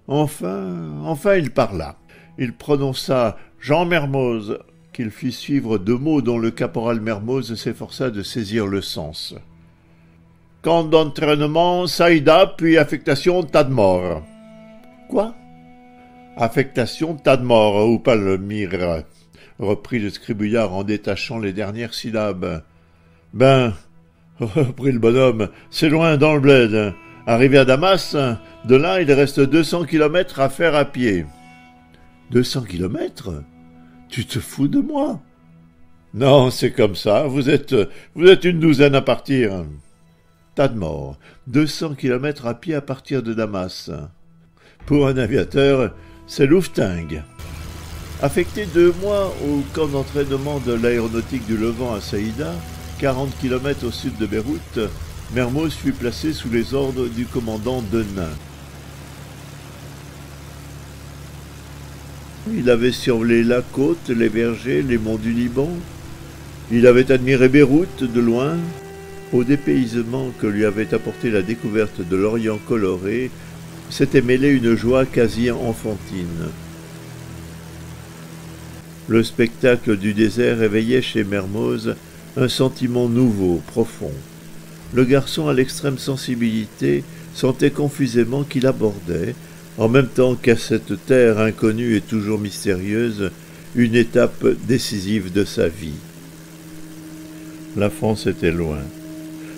Enfin il parla. Il prononça « Jean Mermoz », qu'il fit suivre 2 mots dont le caporal Mermoz s'efforça de saisir le sens. « Camp d'entraînement, Saïda, puis affectation Tadmor. »« Quoi ?»« Affectation Tadmor, ou Palmyre, » reprit le scribouillard en détachant les dernières syllabes. « Ben, Reprit le bonhomme, c'est loin dans le bled. Arrivé à Damas, de là il reste 200 kilomètres à faire à pied. 200 kilomètres? Tu te fous de moi? Non, c'est comme ça, vous êtes une douzaine à partir. Tas de morts, 200 kilomètres à pied à partir de Damas. Pour un aviateur, c'est louftingue. Affecté 2 mois au camp d'entraînement de l'aéronautique du Levant à Saïda, 40 km au sud de Beyrouth, Mermoz fut placé sous les ordres du commandant Denain. Il avait survolé la côte, les vergers, les monts du Liban. Il avait admiré Beyrouth de loin. Au dépaysement que lui avait apporté la découverte de l'Orient coloré, s'était mêlée une joie quasi enfantine. Le spectacle du désert éveillait chez Mermoz un sentiment nouveau, profond. Le garçon à l'extrême sensibilité sentait confusément qu'il abordait, en même temps qu'à cette terre inconnue et toujours mystérieuse, une étape décisive de sa vie. La France était loin.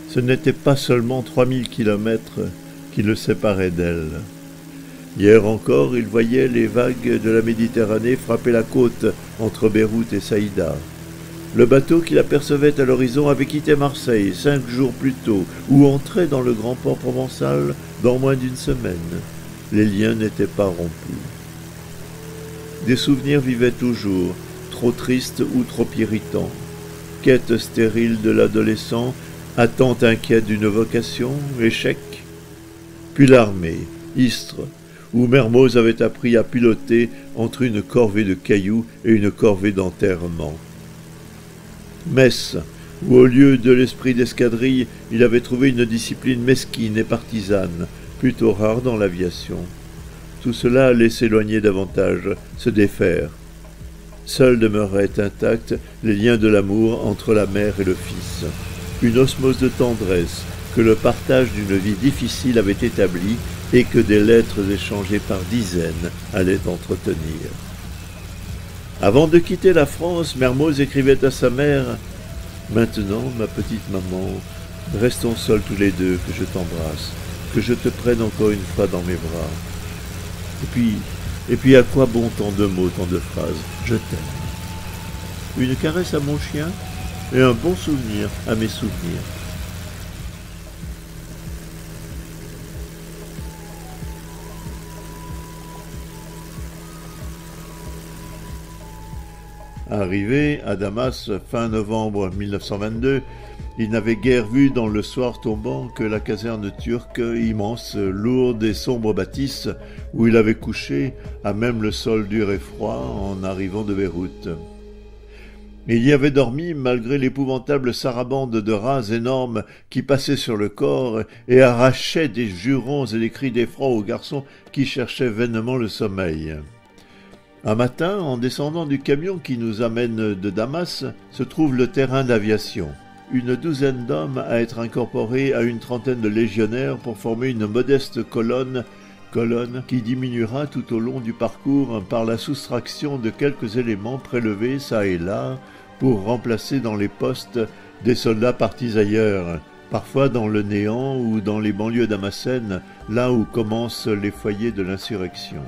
Ce n'était pas seulement 3000 kilomètres qui le séparaient d'elle. Hier encore, il voyait les vagues de la Méditerranée frapper la côte entre Beyrouth et Saïda. Le bateau qu'il apercevait à l'horizon avait quitté Marseille 5 jours plus tôt, ou entrait dans le grand port provençal dans moins d'une semaine. Les liens n'étaient pas rompus. Des souvenirs vivaient toujours, trop tristes ou trop irritants. Quête stérile de l'adolescent, attente inquiète d'une vocation, échec. Puis l'armée, Istres, où Mermoz avait appris à piloter entre une corvée de cailloux et une corvée d'enterrement. Metz, où au lieu de l'esprit d'escadrille, il avait trouvé une discipline mesquine et partisane, plutôt rare dans l'aviation. Tout cela allait s'éloigner davantage, se défaire. Seuls demeuraient intacts les liens de l'amour entre la mère et le fils. Une osmose de tendresse que le partage d'une vie difficile avait établie et que des lettres échangées par dizaines allaient entretenir. Avant de quitter la France, Mermoz écrivait à sa mère « Maintenant, ma petite maman, restons seuls tous les deux, que je t'embrasse, que je te prenne encore une fois dans mes bras. Et puis à quoi bon tant de mots, tant de phrases? Je t'aime. Une caresse à mon chien et un bon souvenir à mes souvenirs. » Arrivé à Damas fin novembre 1922, il n'avait guère vu dans le soir tombant que la caserne turque, immense, lourde et sombre bâtisse, où il avait couché, à même le sol dur et froid, en arrivant de Beyrouth. Il y avait dormi malgré l'épouvantable sarabande de rats énormes qui passaient sur le corps et arrachaient des jurons et des cris d'effroi aux garçons qui cherchaient vainement le sommeil. Un matin, en descendant du camion qui nous amène de Damas, se trouve le terrain d'aviation. Une douzaine d'hommes à être incorporés à une trentaine de légionnaires pour former une modeste colonne qui diminuera tout au long du parcours par la soustraction de quelques éléments prélevés çà et là pour remplacer dans les postes des soldats partis ailleurs, parfois dans le néant ou dans les banlieues damascènes, là où commencent les foyers de l'insurrection.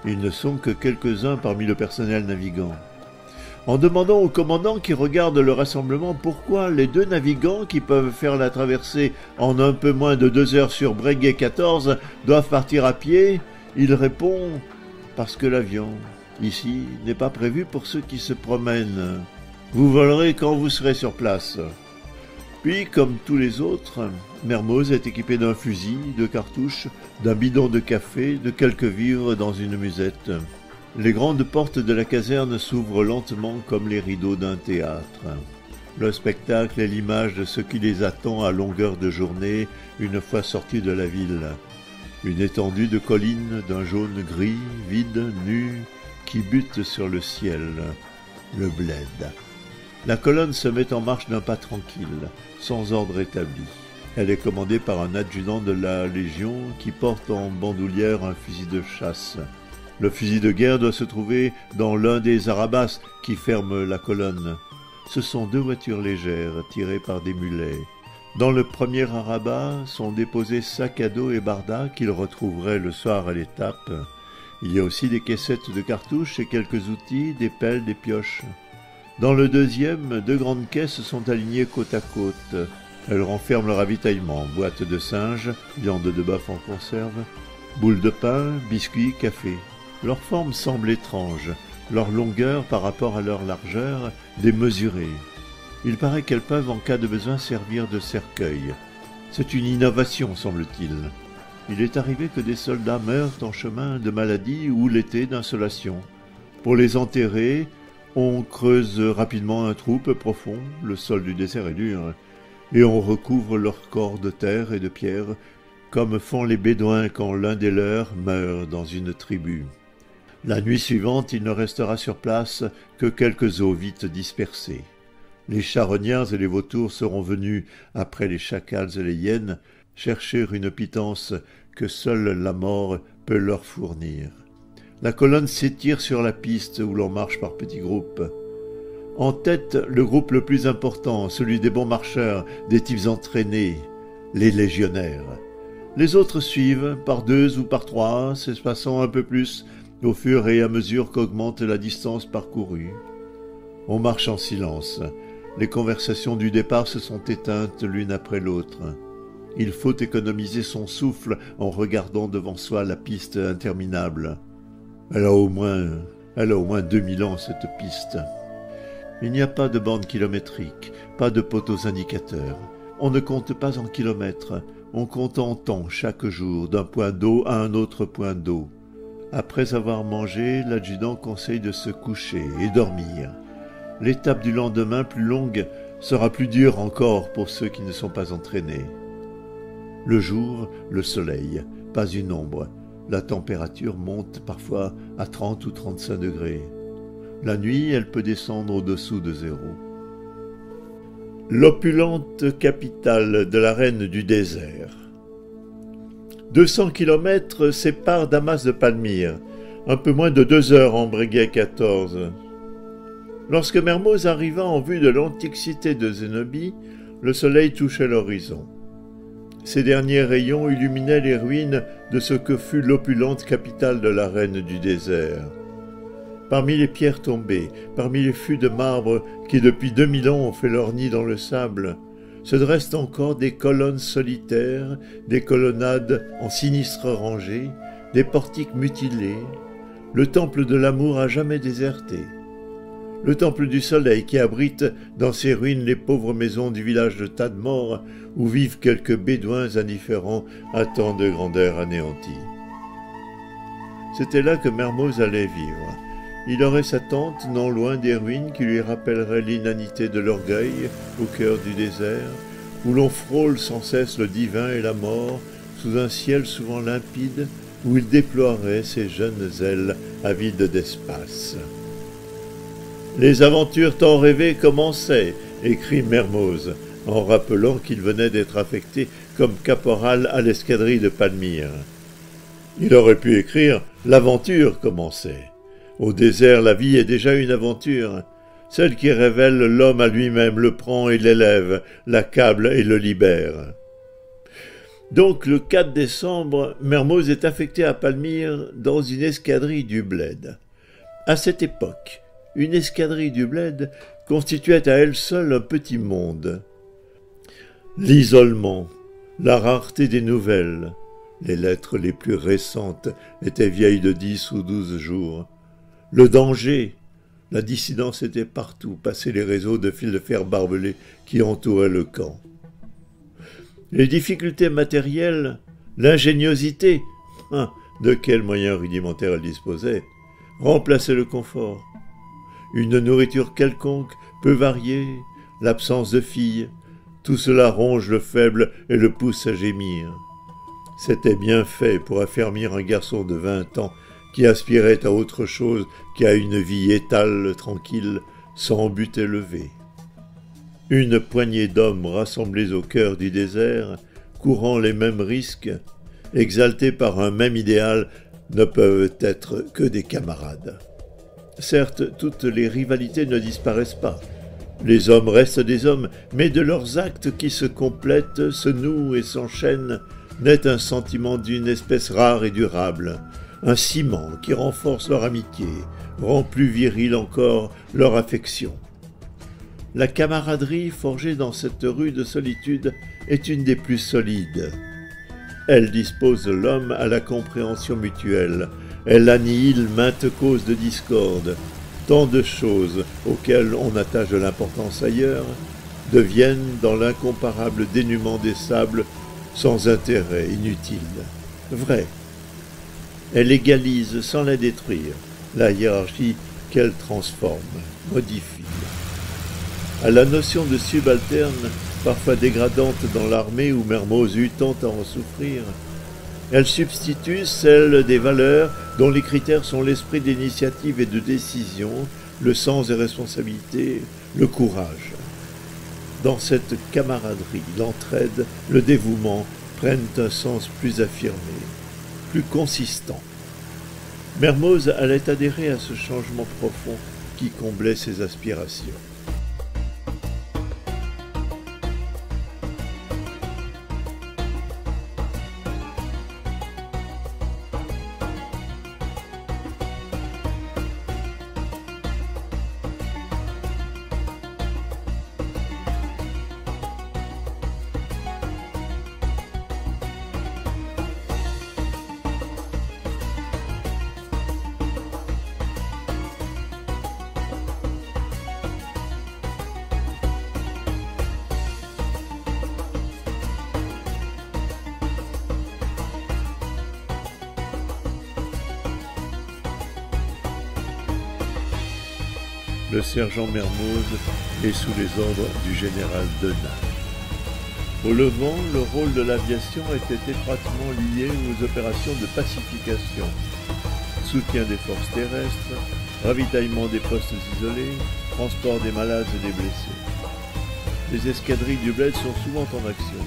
Ils ne sont que quelques-uns parmi le personnel navigant. En demandant au commandant qui regarde le rassemblement pourquoi les 2 navigants qui peuvent faire la traversée en un peu moins de 2 heures sur Breguet 14 doivent partir à pied, il répond « Parce que l'avion, ici, n'est pas prévu pour ceux qui se promènent. Vous volerez quand vous serez sur place. » Puis, comme tous les autres, Mermoz est équipé d'un fusil, de cartouches, d'un bidon de café, de quelques vivres dans une musette. Les grandes portes de la caserne s'ouvrent lentement comme les rideaux d'un théâtre. Le spectacle est l'image de ce qui les attend à longueur de journée une fois sortis de la ville. Une étendue de collines d'un jaune gris, vide, nu, qui bute sur le ciel. Le bled. La colonne se met en marche d'un pas tranquille, sans ordre établi. Elle est commandée par un adjudant de la Légion qui porte en bandoulière un fusil de chasse. Le fusil de guerre doit se trouver dans l'un des arabas qui ferment la colonne. Ce sont 2 voitures légères tirées par des mulets. Dans le premier arabat sont déposés sacs à dos et bardas qu'ils retrouveraient le soir à l'étape. Il y a aussi des caissettes de cartouches et quelques outils, des pelles, des pioches. Dans le deuxième, 2 grandes caisses sont alignées côte à côte. Elles renferment le ravitaillement, boîtes de singe, viande de bœuf en conserve, boules de pain, biscuits, café. Leur forme semble étrange, leur longueur par rapport à leur largeur démesurée. Il paraît qu'elles peuvent en cas de besoin servir de cercueil. C'est une innovation, semble-t-il. Il est arrivé que des soldats meurent en chemin de maladie ou l'été d'insolation. Pour les enterrer, on creuse rapidement un trou peu profond, le sol du désert est dur, et on recouvre leurs corps de terre et de pierre, comme font les Bédouins quand l'un des leurs meurt dans une tribu. La nuit suivante, il ne restera sur place que quelques os vite dispersés. Les charognards et les vautours seront venus, après les chacals et les hyènes, chercher une pitance que seule la mort peut leur fournir. La colonne s'étire sur la piste où l'on marche par petits groupes. En tête, le groupe le plus important, celui des bons marcheurs, des types entraînés, les légionnaires. Les autres suivent, par 2 ou par 3, s'espaçant un peu plus, au fur et à mesure qu'augmente la distance parcourue. On marche en silence. Les conversations du départ se sont éteintes l'une après l'autre. Il faut économiser son souffle en regardant devant soi la piste interminable. Elle a au moins 2000 ans, cette piste. Il n'y a pas de bande kilométrique, pas de poteaux indicateurs. On ne compte pas en kilomètres, on compte en temps chaque jour, d'un point d'eau à un autre point d'eau. Après avoir mangé, l'adjudant conseille de se coucher et dormir. L'étape du lendemain, plus longue, sera plus dure encore pour ceux qui ne sont pas entraînés. Le jour, le soleil, pas une ombre. La température monte parfois à 30 ou 35 degrés. La nuit, elle peut descendre au-dessous de 0. L'opulente capitale de la reine du désert. 200 kilomètres séparent Damas de Palmyre, un peu moins de 2 heures en Breguet 14. Lorsque Mermoz arriva en vue de l'antique cité de Zénobie, le soleil touchait l'horizon. Ses derniers rayons illuminaient les ruines de ce que fut l'opulente capitale de la reine du désert. Parmi les pierres tombées, parmi les fûts de marbre qui depuis 2000 ans ont fait leur nid dans le sable, se dressent encore des colonnes solitaires, des colonnades en sinistres rangées, des portiques mutilés, le temple de l'amour à jamais déserté. Le temple du soleil qui abrite dans ses ruines les pauvres maisons du village de Tadmor où vivent quelques bédouins indifférents à tant de grandeur anéantie. C'était là que Mermoz allait vivre. Il aurait sa tente non loin des ruines qui lui rappelleraient l'inanité de l'orgueil au cœur du désert, où l'on frôle sans cesse le divin et la mort, sous un ciel souvent limpide, où il déploierait ses jeunes ailes avides d'espace. Les aventures tant rêvées commençaient, écrit Mermoz, en rappelant qu'il venait d'être affecté comme caporal à l'escadrille de Palmyre. Il aurait pu écrire « L'aventure commençait ». Au désert, la vie est déjà une aventure, celle qui révèle l'homme à lui-même, le prend et l'élève, l'accable et le libère. Donc, le 4 décembre, Mermoz est affecté à Palmyre dans une escadrille du Bled. À cette époque, une escadrille du Bled constituait à elle seule un petit monde. L'isolement, la rareté des nouvelles, les lettres les plus récentes étaient vieilles de 10 ou 12 jours. Le danger, la dissidence était partout, passé les réseaux de fils de fer barbelés qui entouraient le camp. Les difficultés matérielles, l'ingéniosité, de quels moyens rudimentaires elle disposait, remplaçaient le confort. Une nourriture quelconque, peu variée, l'absence de filles, tout cela ronge le faible et le pousse à gémir. C'était bien fait pour affermir un garçon de 20 ans qui aspirait à autre chose qu'à une vie étale, tranquille, sans but élevé. Une poignée d'hommes rassemblés au cœur du désert, courant les mêmes risques, exaltés par un même idéal, ne peuvent être que des camarades. Certes, toutes les rivalités ne disparaissent pas. Les hommes restent des hommes, mais de leurs actes qui se complètent, se nouent et s'enchaînent, naît un sentiment d'une espèce rare et durable, un ciment qui renforce leur amitié, rend plus viril encore leur affection. La camaraderie forgée dans cette rude solitude est une des plus solides. Elle dispose l'homme à la compréhension mutuelle, elle annihile maintes causes de discorde. Tant de choses auxquelles on attache de l'importance ailleurs deviennent dans l'incomparable dénuement des sables sans intérêt, inutile. Vrai. Elle égalise sans la détruire la hiérarchie qu'elle transforme, modifie. À la notion de subalterne, parfois dégradante dans l'armée où Mermoz eut tant à en souffrir, elle substitue celle des valeurs dont les critères sont l'esprit d'initiative et de décision, le sens des responsabilités, le courage. Dans cette camaraderie, l'entraide, le dévouement prennent un sens plus affirmé, plus consistant. Mermoz allait adhérer à ce changement profond qui comblait ses aspirations. Le sergent Mermoz est sous les ordres du général Denain. Au Levant, le rôle de l'aviation était étroitement lié aux opérations de pacification, soutien des forces terrestres, ravitaillement des postes isolés, transport des malades et des blessés. Les escadrilles du bled sont souvent en action.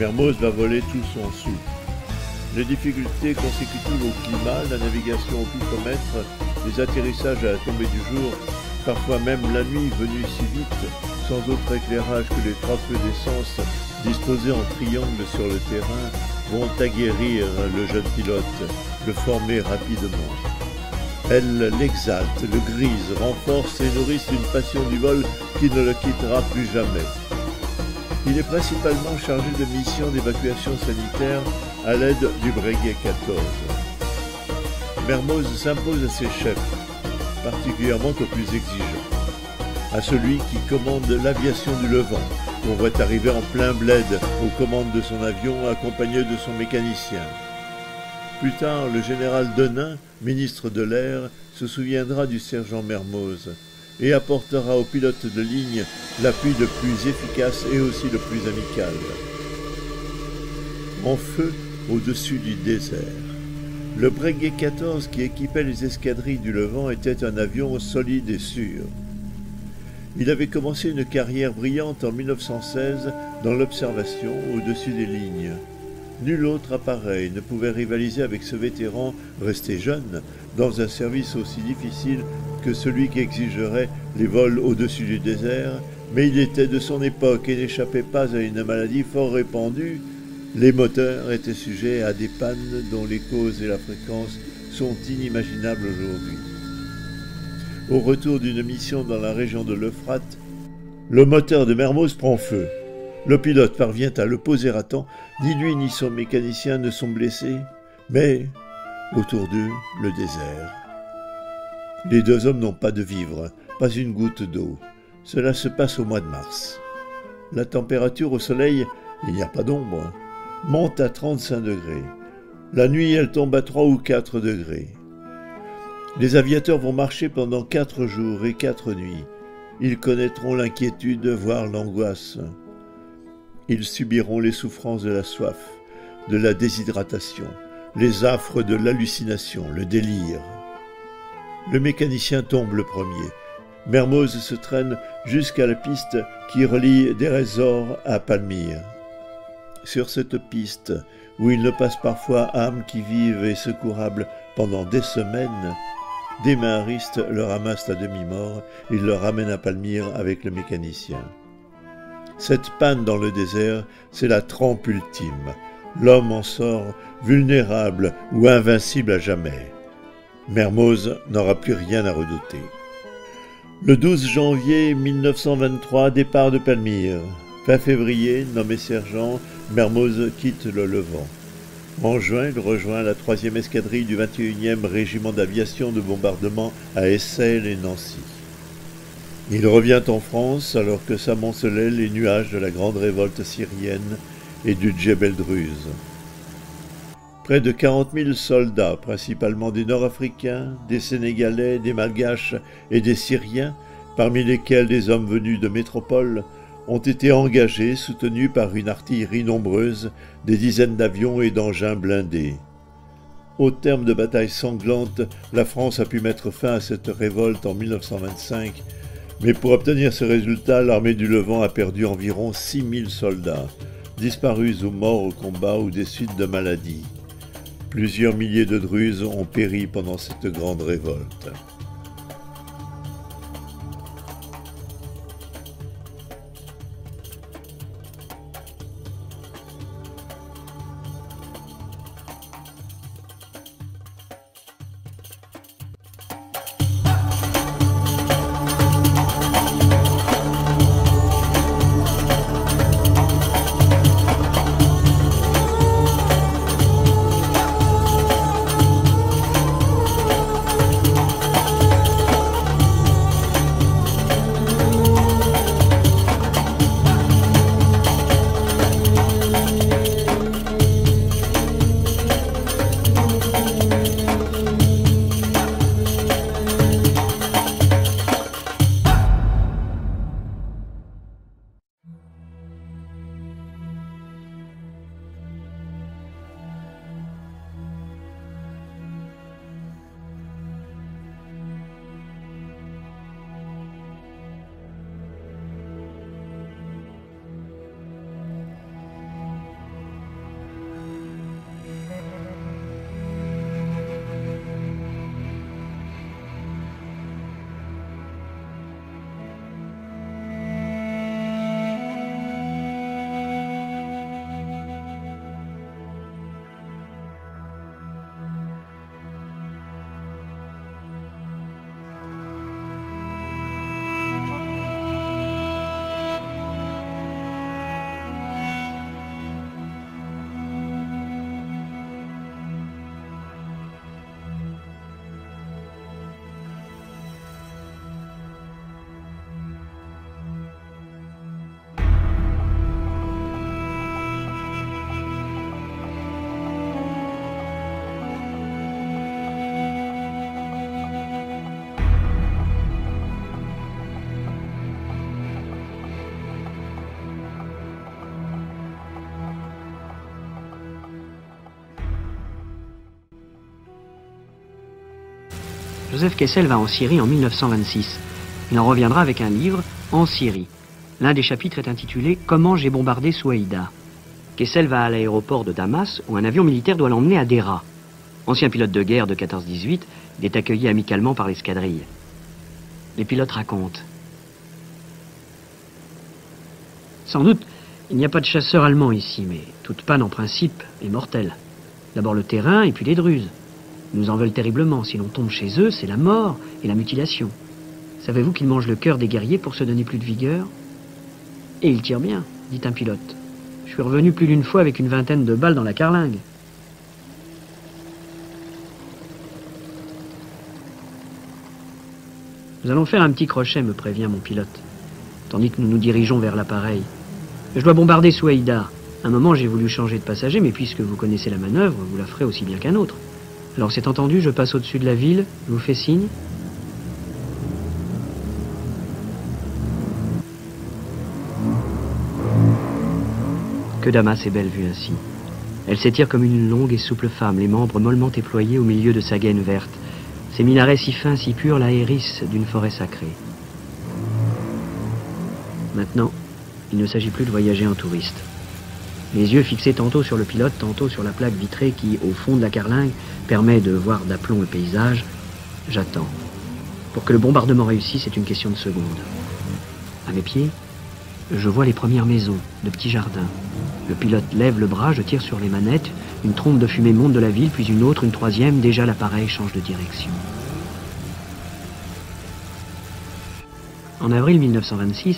Mermoz va voler tout son sou. Les difficultés consécutives au climat, la navigation au picomètre, les atterrissages à la tombée du jour, parfois même la nuit venue si vite, sans autre éclairage que les 3 feux d'essence disposés en triangle sur le terrain, vont aguerrir le jeune pilote, le former rapidement. Elle l'exalte, le grise, renforce et nourrisse une passion du vol qui ne le quittera plus jamais. Il est principalement chargé de missions d'évacuation sanitaire à l'aide du Breguet 14. Mermoz s'impose à ses chefs, particulièrement aux plus exigeants, à celui qui commande l'aviation du Levant. On voit arriver en plein bled aux commandes de son avion accompagné de son mécanicien. Plus tard, le général Denain, ministre de l'Air, se souviendra du sergent Mermoz et apportera aux pilotes de ligne l'appui le plus efficace et aussi le plus amical. En feu au-dessus du désert. Le Breguet 14 qui équipait les escadrilles du Levant était un avion solide et sûr. Il avait commencé une carrière brillante en 1916 dans l'observation au-dessus des lignes. Nul autre appareil ne pouvait rivaliser avec ce vétéran resté jeune dans un service aussi difficile que celui qui exigerait les vols au-dessus du désert, mais il était de son époque et n'échappait pas à une maladie fort répandue. Les moteurs étaient sujets à des pannes dont les causes et la fréquence sont inimaginables aujourd'hui. Au retour d'une mission dans la région de l'Euphrate, le moteur de Mermoz prend feu. Le pilote parvient à le poser à temps, ni lui ni son mécanicien ne sont blessés, mais autour d'eux, le désert. Les 2 hommes n'ont pas de vivres, pas une goutte d'eau. Cela se passe au mois de mars. La température au soleil, il n'y a pas d'ombre, monte à 35 degrés. La nuit, elle tombe à 3 ou 4 degrés. Les aviateurs vont marcher pendant 4 jours et 4 nuits. Ils connaîtront l'inquiétude, voire l'angoisse. Ils subiront les souffrances de la soif, de la déshydratation, les affres de l'hallucination, le délire. Le mécanicien tombe le premier. Mermoz se traîne jusqu'à la piste qui relie Derezor à Palmyre. Sur cette piste, où il ne passe parfois âmes qui vivent et secourables pendant des semaines, Des maharistes le ramassent à demi-mort, ils le ramènent à Palmyre avec le mécanicien. Cette panne dans le désert, c'est la trempe ultime. L'homme en sort vulnérable ou invincible à jamais. Mermoz n'aura plus rien à redouter. Le 12 janvier 1923, départ de Palmyre. Fin février, nommé sergent, Mermoz quitte le Levant. En juin, il rejoint la 3e escadrille du 21e régiment d'aviation de bombardement à Essel et Nancy. Il revient en France alors que s'amoncelaient les nuages de la grande révolte syrienne et du Djebel Druze. Près de 40 000 soldats, principalement des Nord-Africains, des Sénégalais, des Malgaches et des Syriens, parmi lesquels des hommes venus de métropole, ont été engagés, soutenus par une artillerie nombreuse, des dizaines d'avions et d'engins blindés. Au terme de batailles sanglantes, la France a pu mettre fin à cette révolte en 1925, mais pour obtenir ce résultat, l'armée du Levant a perdu environ 6 000 soldats, disparus ou morts au combat ou des suites de maladies. Plusieurs milliers de Druzes ont péri pendant cette grande révolte. Joseph Kessel va en Syrie en 1926. Il en reviendra avec un livre, En Syrie. L'un des chapitres est intitulé « Comment j'ai bombardé Souaïda ». Kessel va à l'aéroport de Damas, où un avion militaire doit l'emmener à Dera. Ancien pilote de guerre de 14-18, il est accueilli amicalement par l'escadrille. Les pilotes racontent. Sans doute, il n'y a pas de chasseurs allemands ici, mais toute panne en principe est mortelle. D'abord le terrain et puis les Druzes. Ils nous en veulent terriblement. Si l'on tombe chez eux, c'est la mort et la mutilation. Savez-vous qu'ils mangent le cœur des guerriers pour se donner plus de vigueur? Et ils tirent bien, dit un pilote. Je suis revenu plus d'une fois avec une vingtaine de balles dans la carlingue. Nous allons faire un petit crochet, me prévient mon pilote, tandis que nous nous dirigeons vers l'appareil. Je dois bombarder Souaïda. Un moment, j'ai voulu changer de passager, mais puisque vous connaissez la manœuvre, vous la ferez aussi bien qu'un autre. Alors c'est entendu, je passe au-dessus de la ville, je vous fais signe. Que Damas est belle vue ainsi. Elle s'étire comme une longue et souple femme, les membres mollement déployés au milieu de sa gaine verte. Ses minarets si fins, si purs, la hérissent d'une forêt sacrée. Maintenant, il ne s'agit plus de voyager en touriste. Les yeux fixés tantôt sur le pilote, tantôt sur la plaque vitrée qui, au fond de la carlingue, permet de voir d'aplomb le paysage, J'attends. Pour que le bombardement réussisse, c'est une question de secondes. À mes pieds, je vois les premières maisons, de petits jardins. Le pilote lève le bras, je tire sur les manettes, une trombe de fumée monte de la ville, puis une autre, une troisième, déjà l'appareil change de direction. En avril 1926,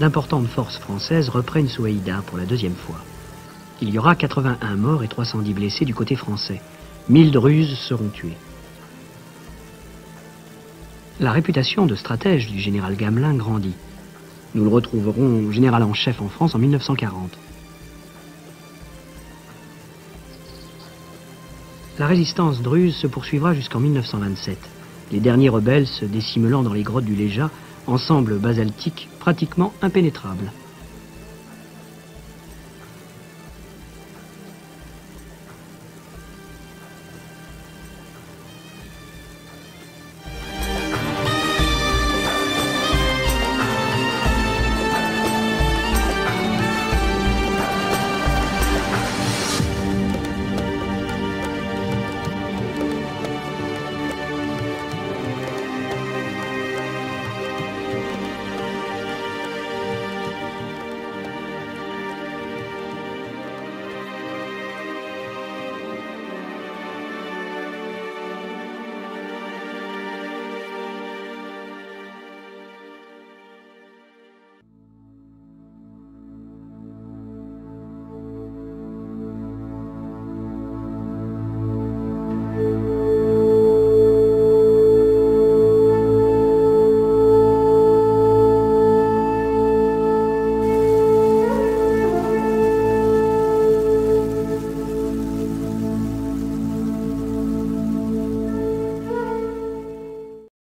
d'importantes forces françaises reprennent Souaïda pour la deuxième fois. Il y aura 81 morts et 310 blessés du côté français. 1000 Druzes seront tués. La réputation de stratège du général Gamelin grandit. Nous le retrouverons général en chef en France en 1940. La résistance druze se poursuivra jusqu'en 1927. Les derniers rebelles se dissimulant dans les grottes du Léja, ensemble basaltique pratiquement impénétrable.